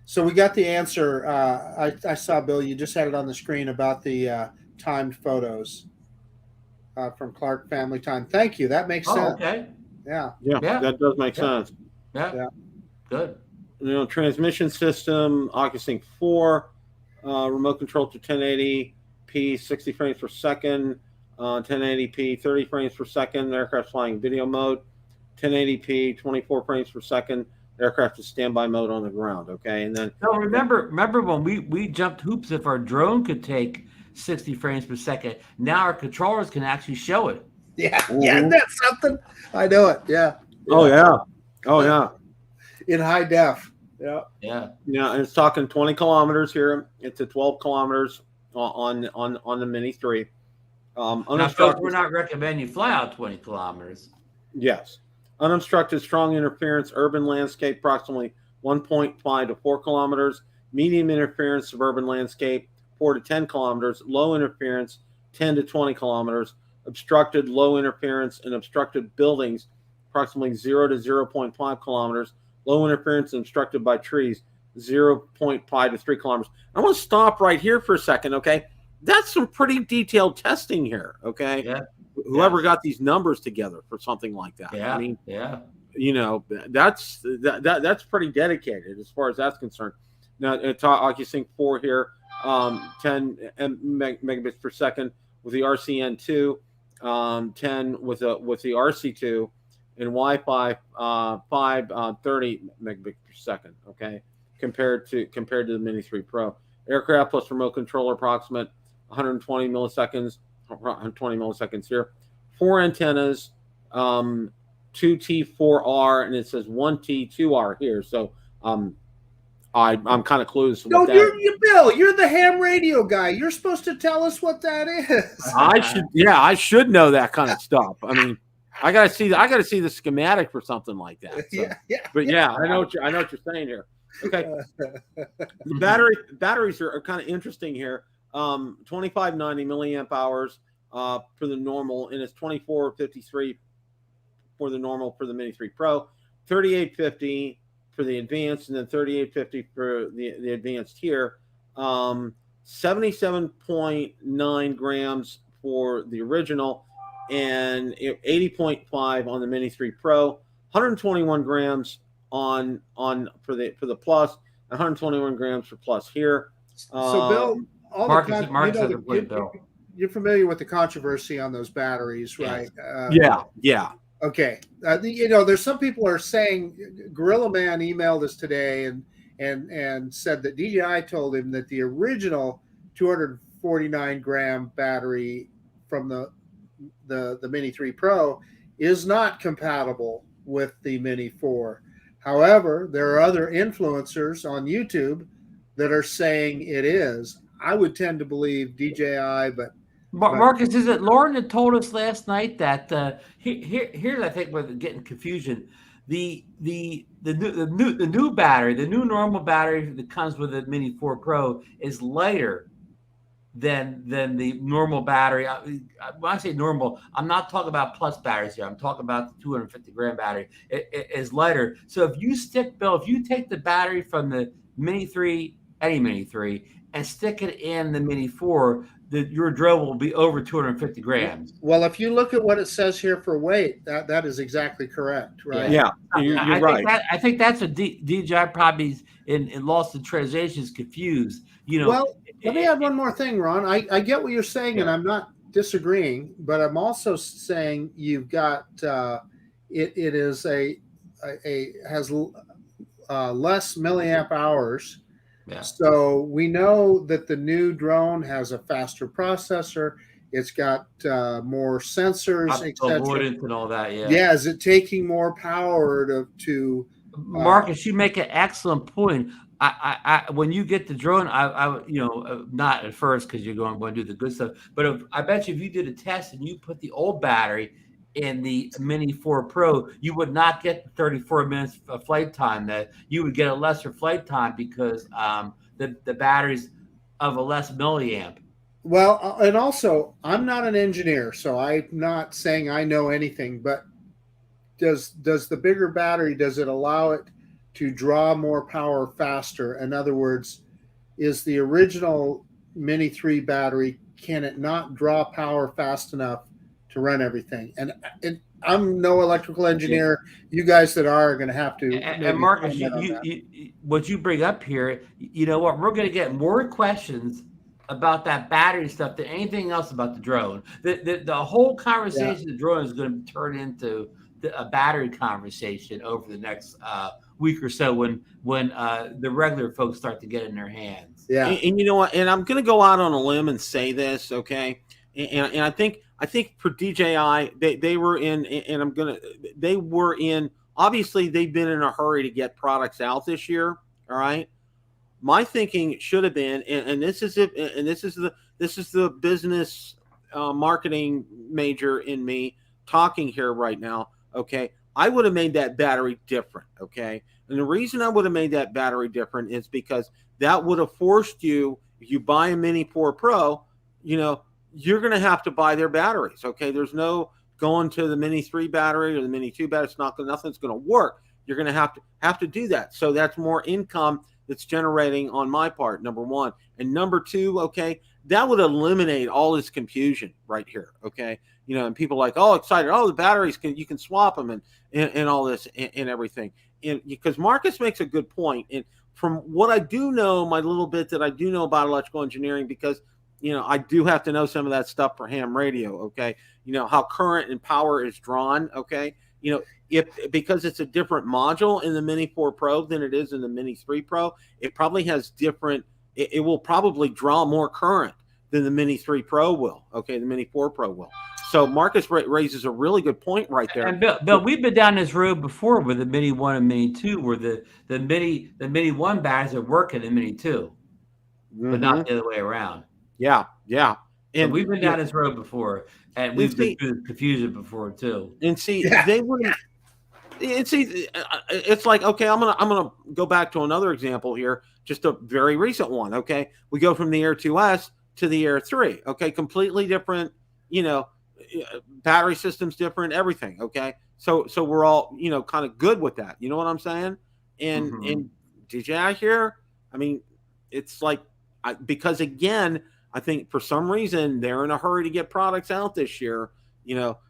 So we got the answer. I saw, Bill, you just had it on the screen about the timed photos from Clark Family Time. Thank you. That makes sense. Okay. Yeah. Yeah, that does make sense. Yeah. Good. Transmission system, OcuSync 4, remote control to 1080p, 60 frames per second, 1080p, 30 frames per second, aircraft flying video mode, 1080p, 24 frames per second, aircraft is standby mode on the ground. Okay, and then remember when we jumped hoops if our drone could take 60 frames per second. Now our controllers can actually show it. Yeah, that's something. I know it. Yeah. Oh yeah. In high def. Yeah. And it's talking 20 kilometers here. It's at 12 kilometers on the Mini 3. Now, folks, we're not recommending you fly out 20 kilometers. Yes. Unobstructed strong interference, urban landscape, approximately 1.5 to 4 kilometers. Medium interference, suburban landscape, 4 to 10 kilometers. Low interference, 10 to 20 kilometers. Obstructed, low interference, and obstructed buildings, approximately 0 to 0.5 kilometers. Low interference and obstructed by trees, 0.5 to 3 kilometers. I want to stop right here for a second, okay? That's some pretty detailed testing here, okay? Yeah. Whoever got these numbers together for something like that. Yeah. I mean, yeah. That's pretty dedicated as far as that's concerned. Now, OcuSync 4 here, 10 megabits per second with the RC N2, 10 with the RC2, and Wi-Fi 5 30 megabits per second. Okay, compared to the Mini 3 Pro. aircraft plus remote controller, approximate 120 milliseconds. 120 milliseconds here. 4 antennas, 2T4R, and it says 1T2R here. So I'm kind of clueless. No, you're Bill. You're the ham radio guy. You're supposed to tell us what that is. I should know that kind of stuff. I mean, I gotta see the schematic for something like that. So. But I know what you're saying here. Okay, the batteries are kind of interesting here. 2590 milliamp hours for the normal, and it's 2453 for the normal for the Mini 3 Pro, 3850 for the advanced, and then 3850 for the advanced here. 77.9 grams for the original, and 80.5 on the Mini 3 Pro. 121 grams on for the Plus, 121 grams for Plus here. So Bill, Bill. You're familiar with the controversy on those batteries, right? Yeah. Okay. There's some people are saying, Gorilla Man emailed us today and said that DJI told him that the original 249 gram battery from the Mini 3 Pro is not compatible with the Mini 4. However, there are other influencers on YouTube that are saying it is. I would tend to believe DJI, but Marcus, is it Lauren that told us last night that here's I think we're getting confusion. The new battery, the new normal battery that comes with the Mini 4 Pro is lighter than the normal battery. When I say normal, I'm not talking about Plus batteries here. I'm talking about the 250 gram battery. It is lighter. So if you take the battery from the Mini 3, any Mini 3, and stick it in the Mini 4, your drone will be over 250 grams. Well, if you look at what it says here for weight, that is exactly correct, right? Yeah, you're right. I think that's what DJI probably in lost in translation is confused. Well, let me add one more thing, Ron. I get what you're saying, and I'm not disagreeing, but I'm also saying you've got it is has less milliamp hours. Yeah. So we know that the new drone has a faster processor. It's got more sensors, avoidance and all that. Yeah. Yeah. Is it taking more power to? Marcus, you make an excellent point. I when you get the drone, I not at first because you're going to do the good stuff, but I bet you if you did a test and you put the old battery in the Mini 4 Pro, you would not get 34 minutes of flight time. That you would get a lesser flight time because the battery's of a less milliamp. Well, and also I'm not an engineer, so I'm not saying I know anything. But does the bigger battery, does it allow it to draw more power faster? In other words, is the original Mini 3 battery, can it not draw power fast enough to run everything? And I'm no electrical engineer. You guys that are going to have to. And Marcus, what you bring up here, you know what? We're going to get more questions about that battery stuff than anything else about the drone. The whole conversation of the drone is going to turn into a battery conversation over the next week or so when the regular folks start to get in their hands. Yeah, and you know what? And I'm going to go out on a limb and say this, okay? And I think for DJI, they were in, and they were in. Obviously, they've been in a hurry to get products out this year. All right. My thinking should have been, and this is it, and this is the business marketing major in me talking here right now. Okay, I would have made that battery different. Okay, and the reason I would have made that battery different is because that would have forced you, if you buy a Mini 4 Pro, you're going to have to buy their batteries. Okay, there's no going to the Mini 3 battery or the Mini 2 battery. It's nothing's going to work. You're going to have to do that. So that's more income that's generating on my part, number one. And number two, okay, that would eliminate all this confusion right here, okay? And people like, oh, excited, oh, the batteries, you can swap them and all this and everything. And because Marcus makes a good point. And from what I do know, my little bit that I do know about electrical engineering, because, I do have to know some of that stuff for ham radio, okay? How current and power is drawn, okay? Because it's a different module in the Mini 4 Pro than it is in the Mini 3 Pro, it probably has different it will probably draw more current than the Mini 3 Pro will. Okay, the Mini 4 Pro will. So Marcus raises a really good point right there. And Bill, we've been down this road before with the Mini 1 and Mini 2, where the Mini 1 batteries are working in Mini 2, but not the other way around. Yeah. And so we've been down this road before, and we've been through the confusion before too. And see, they wouldn't. And see, it's like, okay, I'm gonna go back to another example here, just a very recent one. Okay, we go from the Air 2S to the Air 3. Okay, completely different. Battery system's different, everything. Okay, so we're all kind of good with that. You know what I'm saying? And DJI here, I mean, it's like because again, I think for some reason they're in a hurry to get products out this year.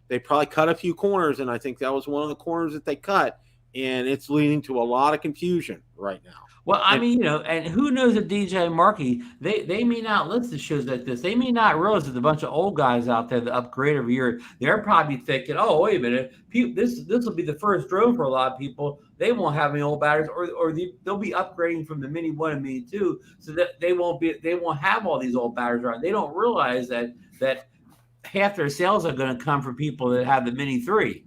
They probably cut a few corners, and I think that was one of the corners that they cut, and it's leading to a lot of confusion right now. Well, I mean, and who knows at DJI marketing, they may not listen to shows like this. They may not realize there's a bunch of old guys out there that upgrade every year. They're probably thinking, oh, wait a minute, this will be the first drone for a lot of people. They won't have any old batteries, or they'll be upgrading from the Mini 1 and Mini 2, so that they won't have all these old batteries around. They don't realize that half their sales are going to come from people that have the Mini 3.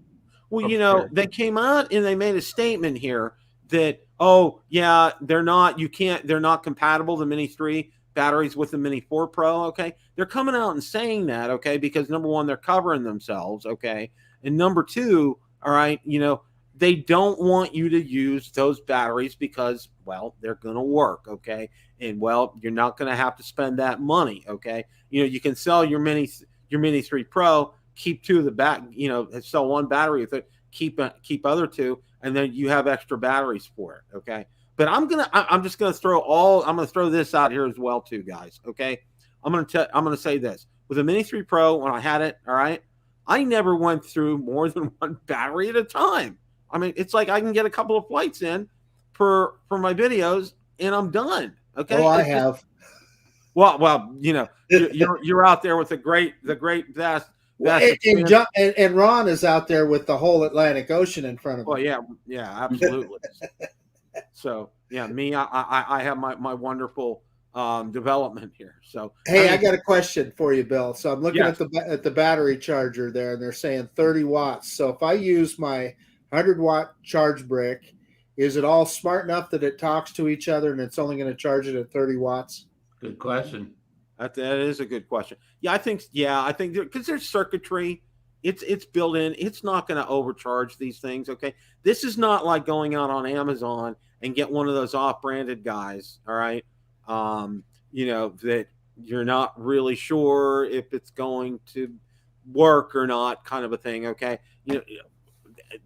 Well, they came out and they made a statement here that, oh yeah, they're not compatible, the Mini 3 batteries with the Mini 4 Pro. Okay, they're coming out and saying that, okay, because number one, they're covering themselves, okay, and number two, all right, they don't want you to use those batteries because, well, they're going to work, okay, and well, you're not going to have to spend that money, okay. You can sell your Mini 3 Pro, keep two of the back, sell one battery with it, keep other two, and then you have extra batteries for it. Okay. But I'm just going to throw this out here as well too, guys. Okay. I'm going to say this with the Mini 3 Pro, when I had it, all right, I never went through more than one battery at a time. I mean, it's like I can get a couple of flights in for my videos and I'm done. Okay. Oh, I have. Well, you're out there with the great vast. And Ron is out there with the whole Atlantic Ocean in front of him. Well, yeah, absolutely. So yeah, me, I have my wonderful development here. So hey, I got a question for you, Bill. So I'm looking at the battery charger there, and they're saying 30 watts. So if I use my 100-watt charge brick, is it all smart enough that it talks to each other and it's only going to charge it at 30 watts? Good question. That is a good question. I think because there's circuitry, it's built in. It's not going to overcharge these things. Okay, this is not like going out on Amazon and get one of those off-branded guys. All right, that you're not really sure if it's going to work or not, kind of a thing. Okay,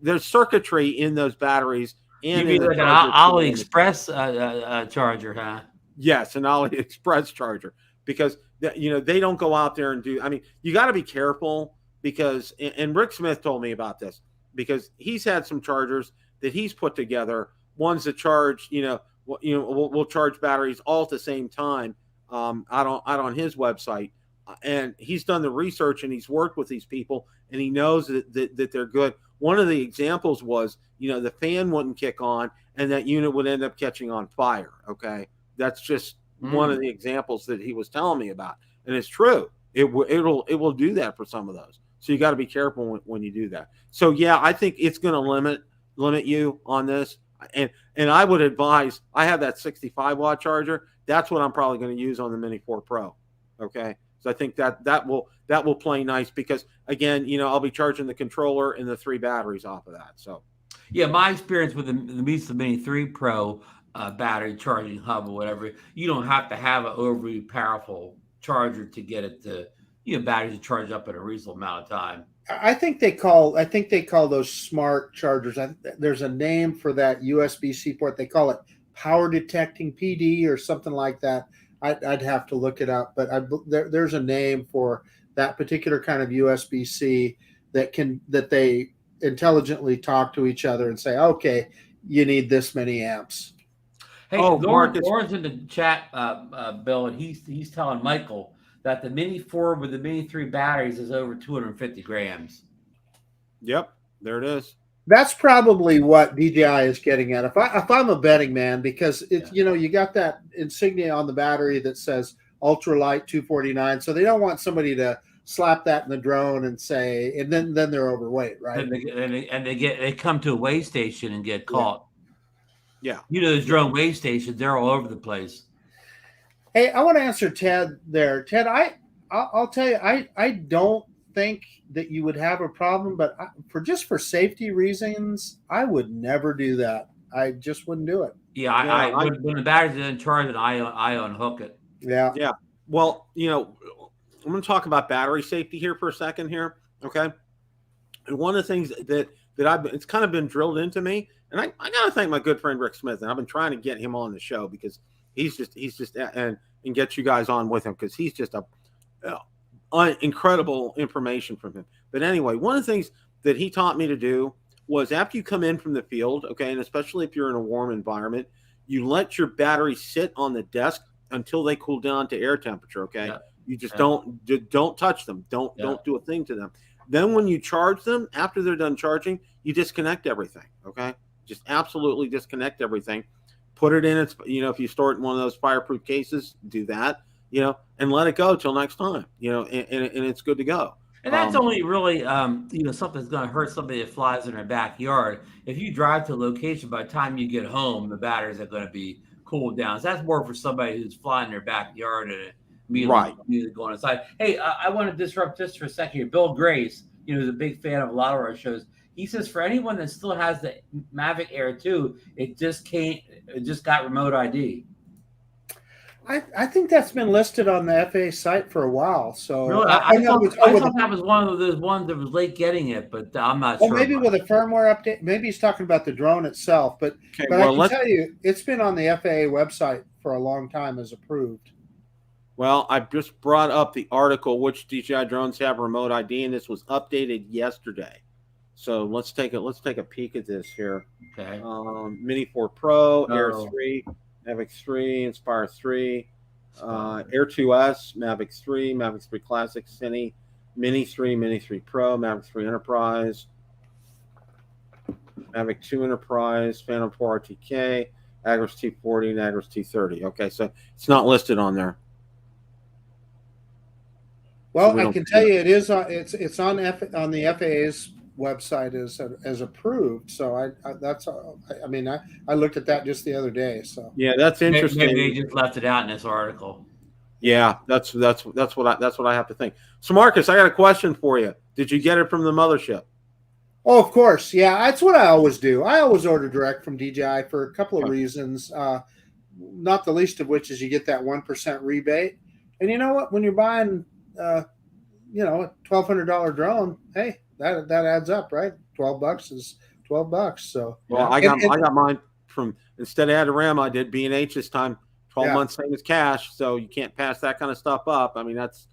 there's circuitry in those batteries. And you mean like an AliExpress charger, huh? Yes, an AliExpress charger. Because they don't go out there and do. I mean, you got to be careful because, and Rick Smith told me about this because he's had some chargers that he's put together. Ones that charge, will charge batteries all at the same time. Out on his website, and he's done the research and he's worked with these people and he knows that they're good. One of the examples was, the fan wouldn't kick on and that unit would end up catching on fire. Okay, that's just one of the examples that he was telling me about, and it's true. It will do that for some of those. So you got to be careful when you do that. So yeah, I think it's going to limit you on this. And I would advise. I have that 65-watt charger. That's what I'm probably going to use on the Mini 4 Pro. Okay, so I think that will play nice because again, I'll be charging the controller and the 3 batteries off of that. So yeah, my experience with the Mini 3 Pro. Battery charging hub or whatever, you don't have to have an overly powerful charger to get it to batteries to charge up in a reasonable amount of time. I think they call those smart chargers. There's a name for that USB-C port. They call it power detecting PD or something like that. I'd have to look it up, but there's a name for that particular kind of USB-C that they intelligently talk to each other and say, okay, you need this many amps. Hey, Lauren's in the chat, Bill, and he's telling Michael that the Mini 4 with the Mini 3 batteries is over 250 grams. Yep, there it is. That's probably what DJI is getting at. If I'm a betting man, because it's you got that insignia on the battery that says ultralight 249, so they don't want somebody to slap that in the drone and say, and then they're overweight, right? They come to a weigh station and get caught. Yeah, those drone weigh stations, they're all over the place. Hey, I want to answer Ted there. Ted, I'll tell you, I don't think that you would have a problem, but for safety reasons, I would never do that. I just wouldn't do it. Yeah, when the battery's in charge, and I unhook it. Yeah. Well, I'm going to talk about battery safety here for a second here, okay? And one of the things that it's kind of been drilled into me, and I got to thank my good friend Rick Smith, and I've been trying to get him on the show because he's just and get you guys on with him because he's just incredible information from him. But anyway, one of the things that he taught me to do was after you come in from the field, okay, and especially if you're in a warm environment, you let your battery sit on the desk until they cool down to air temperature, okay? Yeah. You just don't touch them. Don't do a thing to them. Then when you charge them, after they're done charging, you disconnect everything, okay? Just absolutely disconnect everything. Put it in its, if you store it in one of those fireproof cases, do that, and let it go till next time, and it's good to go. And that's only really, something's going to hurt somebody that flies in their backyard. If you drive to a location, by the time you get home, the batteries are going to be cooled down. So that's more for somebody who's flying in their backyard and immediately going inside. Hey, I want to disrupt this for a second here. Bill Grace, is a big fan of a lot of our shows. He says for anyone that still has the Mavic Air 2, it just got remote ID. I think that's been listed on the FAA site for a while. So really? I thought that was one of those ones that was late getting it, but I'm not sure. Well, maybe with a firmware update. Maybe he's talking about the drone itself. But I can tell you, it's been on the FAA website for a long time as approved. Well, I just brought up the article, which DJI drones have remote ID, and this was updated yesterday. So let's take a peek at this here. Okay. Mini 4 Pro, Air 3. Mavic 3, Inspire 3, Air 2S, Mavic 3, Mavic 3 Classic, Cine, Mini 3, Mini 3 Pro, Mavic 3 Enterprise, Mavic 2 Enterprise, Phantom 4 RTK, Agris T40, and Agris T30. Okay, so it's not listed on there. Well, so I can tell you it is on. It's on the FAA's website as approved. So I looked at that just the other day. So yeah, that's interesting. Maybe they just left it out in this article. Yeah, that's what I have to think. So Marcus, I got a question for you. Did you get it from the mothership? Oh, of course. Yeah, that's what I always do. I always order direct from DJI for a couple of reasons. Not the least of which is you get that 1% rebate. And you know what? When you're buying a $1,200 drone, hey, that adds up, right? $12 is $12. So well, I got mine from, instead of Adorama, I did B&H this time. 12 months, same as cash. So you can't pass that kind of stuff up. I mean, that's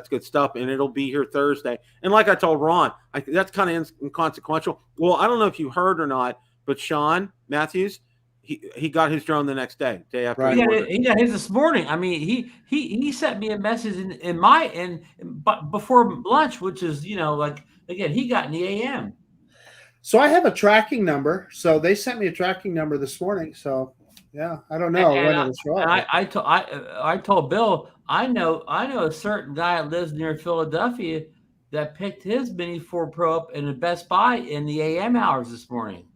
good stuff, and it'll be here Thursday. And like I told Ron, that's kind of inconsequential. Well, I don't know if you heard or not, but Sean Matthews, he got his drone the next day after. Right. He got his this morning. I mean, he sent me a message but before lunch, which is again, he got in the AM. So I have a tracking number. So they sent me a tracking number this morning. So yeah, I don't know when it was wrong. I told Bill, I know a certain guy that lives near Philadelphia that picked his Mini 4 Pro up in a Best Buy in the AM hours this morning.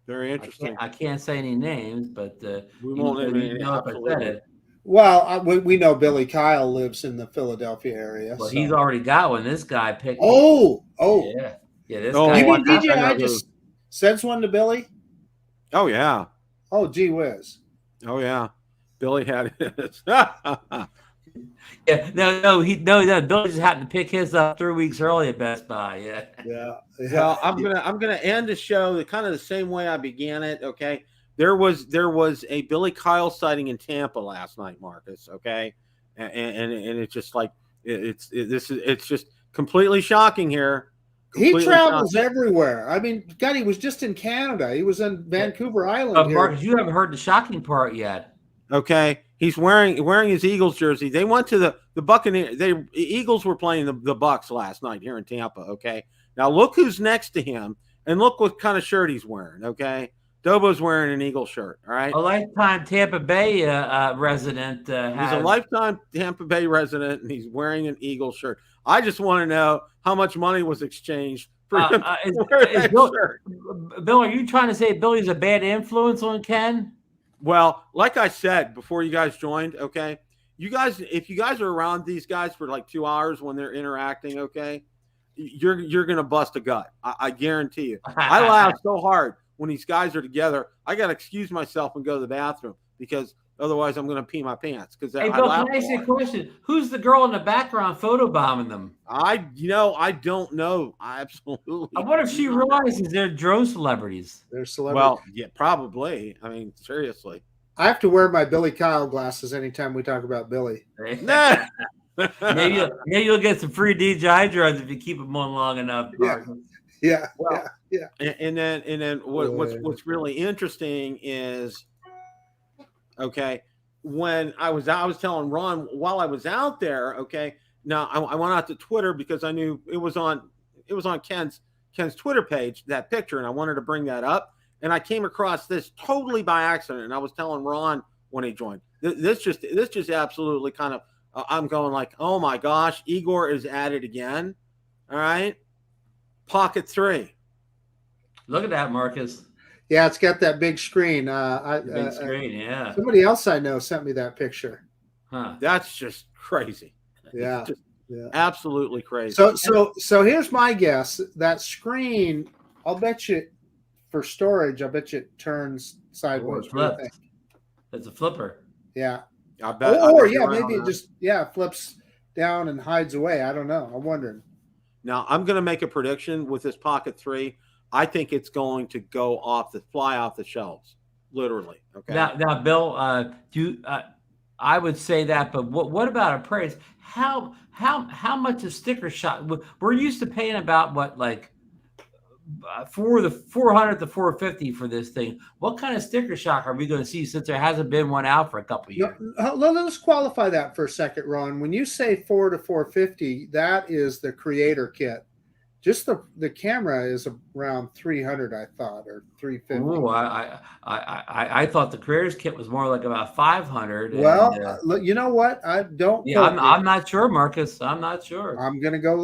Very interesting. I can't say any names, but we won't name any. Absolutely. Well, we know Billy Kyle lives in the Philadelphia area. Well, he's already got one. This guy picked. Oh, yeah. This guy. You mean DJI just sends one to Billy? Oh yeah. Oh gee whiz. Oh yeah. Billy had it. Yeah. No. Billy just happened to pick his up 3 weeks early at Best Buy. Yeah. Well, I'm gonna end the show kind of the same way I began it. Okay. There was a Billy Kyle sighting in Tampa last night, Marcus. Okay, and it's just like it's just completely shocking here. He travels everywhere. I mean, God, he was just in Canada. He was in Vancouver Island. Marcus, you haven't heard the shocking part yet. Okay, he's wearing his Eagles jersey. They went to the Buccaneers. Eagles were playing the Bucks last night here in Tampa. Okay, Now look who's next to him, and look what kind of shirt he's wearing. Okay, Dobo's wearing an Eagle shirt. All right, A lifetime Tampa Bay resident. He's a lifetime Tampa Bay resident, and he's wearing an Eagle shirt. I just want to know how much money was exchanged for him to wear that shirt. Bill, are you trying to say Billy's a bad influence on Ken? Well, like I said before you guys joined, okay, you guys, if you guys are around these guys for like 2 hours when they're interacting, okay, you're gonna bust a gut. I guarantee you. I laugh so hard when these guys are together. I gotta excuse myself and go to the bathroom because otherwise I'm gonna pee my pants. Because hey, Bill, can I ask you a question? Who's the girl in the background photobombing them? I don't know. I absolutely. I wonder if she realizes they're drone celebrities. They're celebrities. Well, yeah, probably. I mean, seriously. I have to wear my Billy Kyle glasses anytime we talk about Billy. maybe you'll get some free DJI drones if you keep them on long enough. Yeah. And then what's really interesting is, okay, when I was telling Ron while I was out there, okay, now I went out to Twitter because I knew it was on Ken's Twitter page, that picture, and I wanted to bring that up. And I came across this totally by accident, and I was telling Ron when he joined. This just absolutely kind of I'm going like, oh my gosh, Igor is at it again. All right, Pocket 3. Look at that, Marcus. Yeah, it's got that big screen. Big screen, yeah. Somebody else I know sent me that picture. Huh. That's just crazy. Yeah, absolutely crazy. So here's my guess. That screen, I'll bet you. For storage, I bet you it turns sideways. It's a flipper. Yeah. I bet. Maybe it just flips down and hides away. I don't know. I'm wondering. Now I'm going to make a prediction with this Pocket 3. I think it's going to fly off the shelves, literally. Okay. Now, Bill, I would say that, but what about a price? How much a sticker shock? We're used to paying about what, like, for the 400 to 450 for this thing. What kind of sticker shock are we going to see since there hasn't been one out for a couple of years? Let's qualify that for a second, Ron. When you say 4 to 450, that is the creator kit. Just the camera is around 300, I thought, or 350. Oh, I thought the creator's kit was more like about 500. Well, you know what? I don't. Yeah, I'm not sure, Marcus. I'm not sure. I'm gonna go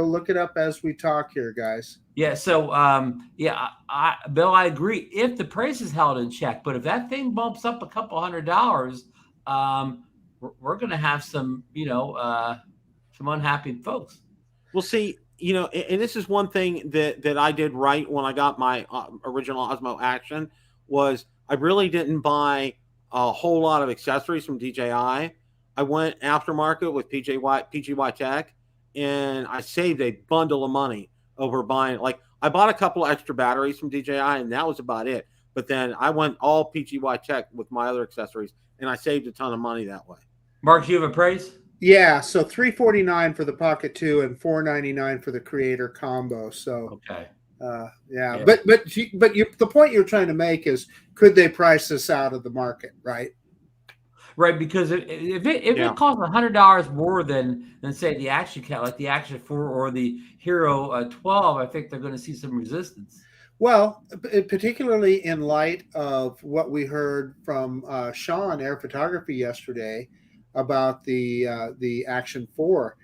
look it up as we talk here, guys. Yeah. So, Bill, I agree. If the price is held in check, but if that thing bumps up a couple $100, we're gonna have some unhappy folks. We'll see. And this is one thing that I did right when I got my original Osmo Action was I really didn't buy a whole lot of accessories from DJI. I went aftermarket with PGY Tech, and I saved a bundle of money over buying. Like, I bought a couple extra batteries from DJI, and that was about it. But then I went all PGY Tech with my other accessories, and I saved a ton of money that way. Mark, you have a price? Yeah, so $349 for the Pocket 2 and $499 for the Creator combo. So okay, yeah. But the point you're trying to make is, could they price this out of the market, right? Right, because if it costs $100 more than say the Action Cat, like the Action 4 or the Hero 12, I think they're going to see some resistance. Well, particularly in light of what we heard from Sean Air Photography yesterday about the Action 4.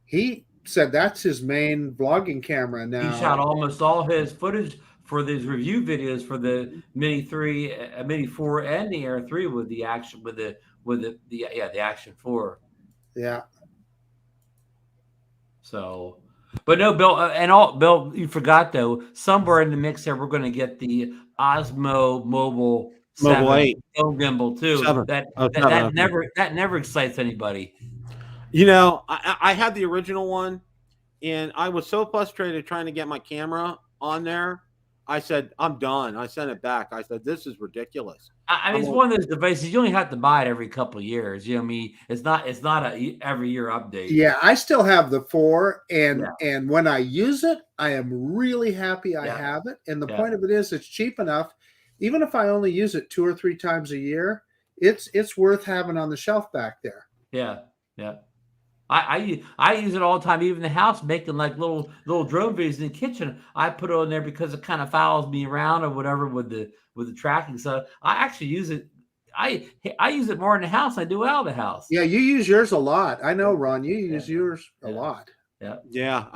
He said that's his main vlogging camera now. He shot almost all his footage for these review videos for the Mini 3, Mini 4, and the Air 3 with the Action the Action 4. Yeah. So, but no, Bill, Bill, you forgot though, somewhere in the mix there, we're going to get the Osmo Mobile 8 gimbal too. 7. That never excites anybody. I had the original one, and I was so frustrated trying to get my camera on there. I said, I'm done. I sent it back. I said, this is ridiculous. I mean, it's one of those devices. You only have to buy it every couple of years. You know what I mean? It's not a every year update. Yeah, I still have the 4, and when I use it, I am really happy I have it. And the point of it is, it's cheap enough. Even if I only use it 2 or 3 times a year, it's worth having on the shelf back there. Yeah. I use it all the time, even in the house, making like little drone videos in the kitchen. I put it on there because it kind of follows me around or whatever with the tracking. So I actually use it. I use it more in the house than I do out of the house. Yeah, you use yours a lot. I know, Ron. You use yours a lot. Yeah.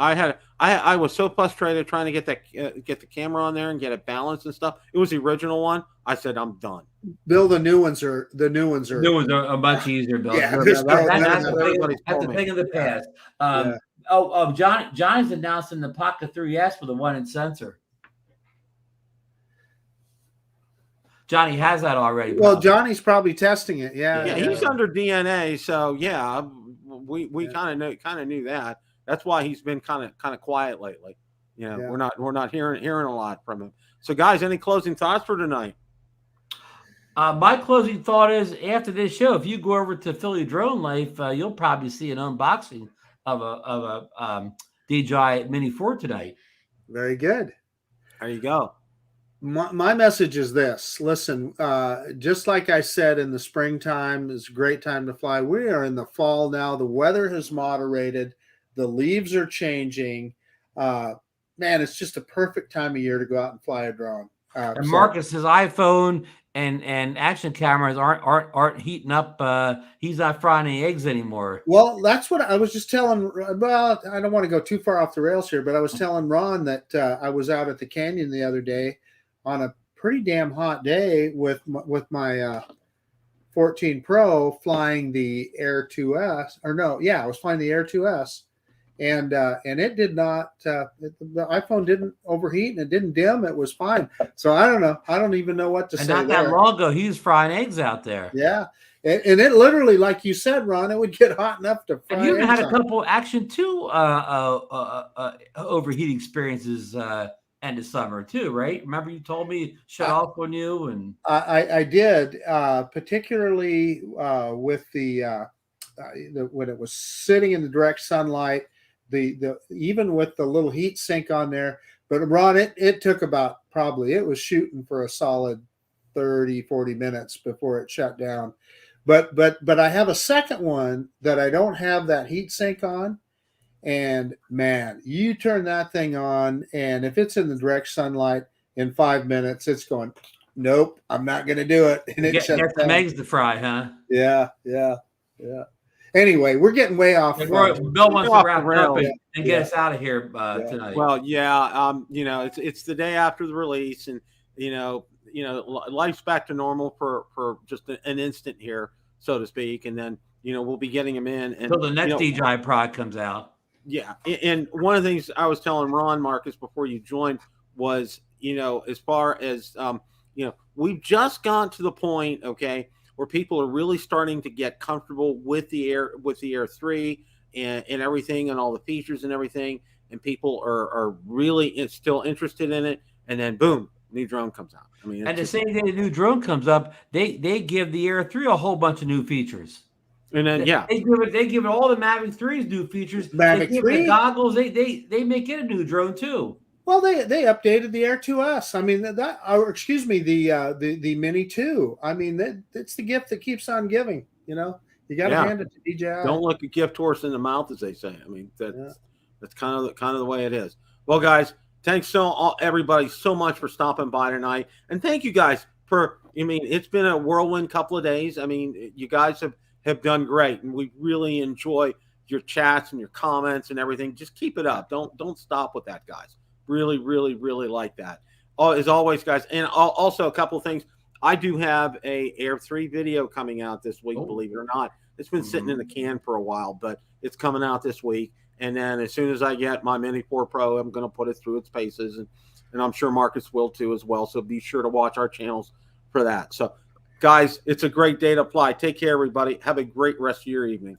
I was so frustrated trying to get the camera on there and get it balanced and stuff. It was the original one. I said, I'm done. Bill, the new ones are a much easier, Bill. Yeah, that's the a thing of the past. Johnny's announcing the Pocket 3S with a 1-inch sensor. Johnny has that already. Well, Johnny's probably testing it. Yeah, he's under DNA, so yeah, we kind of knew that. That's why he's been kind of quiet lately. You know, we're not hearing a lot from him. So, guys, any closing thoughts for tonight? My closing thought is, after this show, if you go over to Philly Drone Life, you'll probably see an unboxing of a DJI Mini 4 tonight. Very good. There you go. My message is this. Listen, just like I said, in the springtime is a great time to fly. We are in the fall now. The weather has moderated. The leaves are changing. Man, it's just a perfect time of year to go out and fly a drone. And Marcus's iPhone and action cameras aren't heating up. He's not frying any eggs anymore. Well, that's what I was just telling. Well, I don't want to go too far off the rails here, but I was telling Ron that I was out at the canyon the other day on a pretty damn hot day with my 14 Pro flying the Air 2S. I was flying the Air 2S. And it did not, the iPhone didn't overheat and it didn't dim. It was fine. So I don't know. I don't even know what to say. Not that long ago, he was frying eggs out there. Yeah. And it literally, like you said, Ron, it would get hot enough to fry. And you even had a couple Action 2 overheating experiences end of summer too, right? Remember you told me shut off on you? And I did, particularly with the when it was sitting in the direct sunlight, the even with the little heat sink on there. But Ron, it took about it was shooting for a solid 30-40 minutes before it shut down. But I have a second one that I don't have that heat sink on. And man, you turn that thing on, and if it's in the direct sunlight in 5 minutes, it's going, nope, I'm not going to do it. And it shuts down. Some eggs to fry, huh? Yeah. Anyway, we're getting way off. Bill wants to wrap up and get us out of here tonight. Well, it's the day after the release, and life's back to normal for just an instant here, so to speak, and then we'll be getting them in until the next DJI product comes out. Yeah, and one of the things I was telling Ron, Marcus, before you joined was, as far as we've just gotten to the point, okay, where people are really starting to get comfortable with the Air 3 and everything and all the features and everything, and people are really still interested in it. And then boom, new drone comes out. I mean, and the same day the new drone comes up, they give the Air 3 a whole bunch of new features. And then they give it all the Mavic 3's new features. Mavic 3 the goggles. They make it a new drone too. Well, they updated the Air 2S. I mean the Mini 2. I mean it's the gift that keeps on giving. You got to hand it to DJI. Don't look a gift horse in the mouth, as they say. I mean that's kind of the way it is. Well, guys, thanks everybody so much for stopping by tonight, and thank you guys for. I mean, it's been a whirlwind couple of days. I mean, you guys have done great, and we really enjoy your chats and your comments and everything. Just keep it up. Don't stop with that, guys. Really, really, really like that. As always, guys. And also a couple of things. I do have a Air 3 video coming out this week, believe it or not. It's been sitting in the can for a while, but it's coming out this week. And then as soon as I get my Mini 4 Pro, I'm going to put it through its paces, and I'm sure Marcus will too as well. So be sure to watch our channels for that. So, guys, it's a great day to fly. Take care, everybody. Have a great rest of your evening.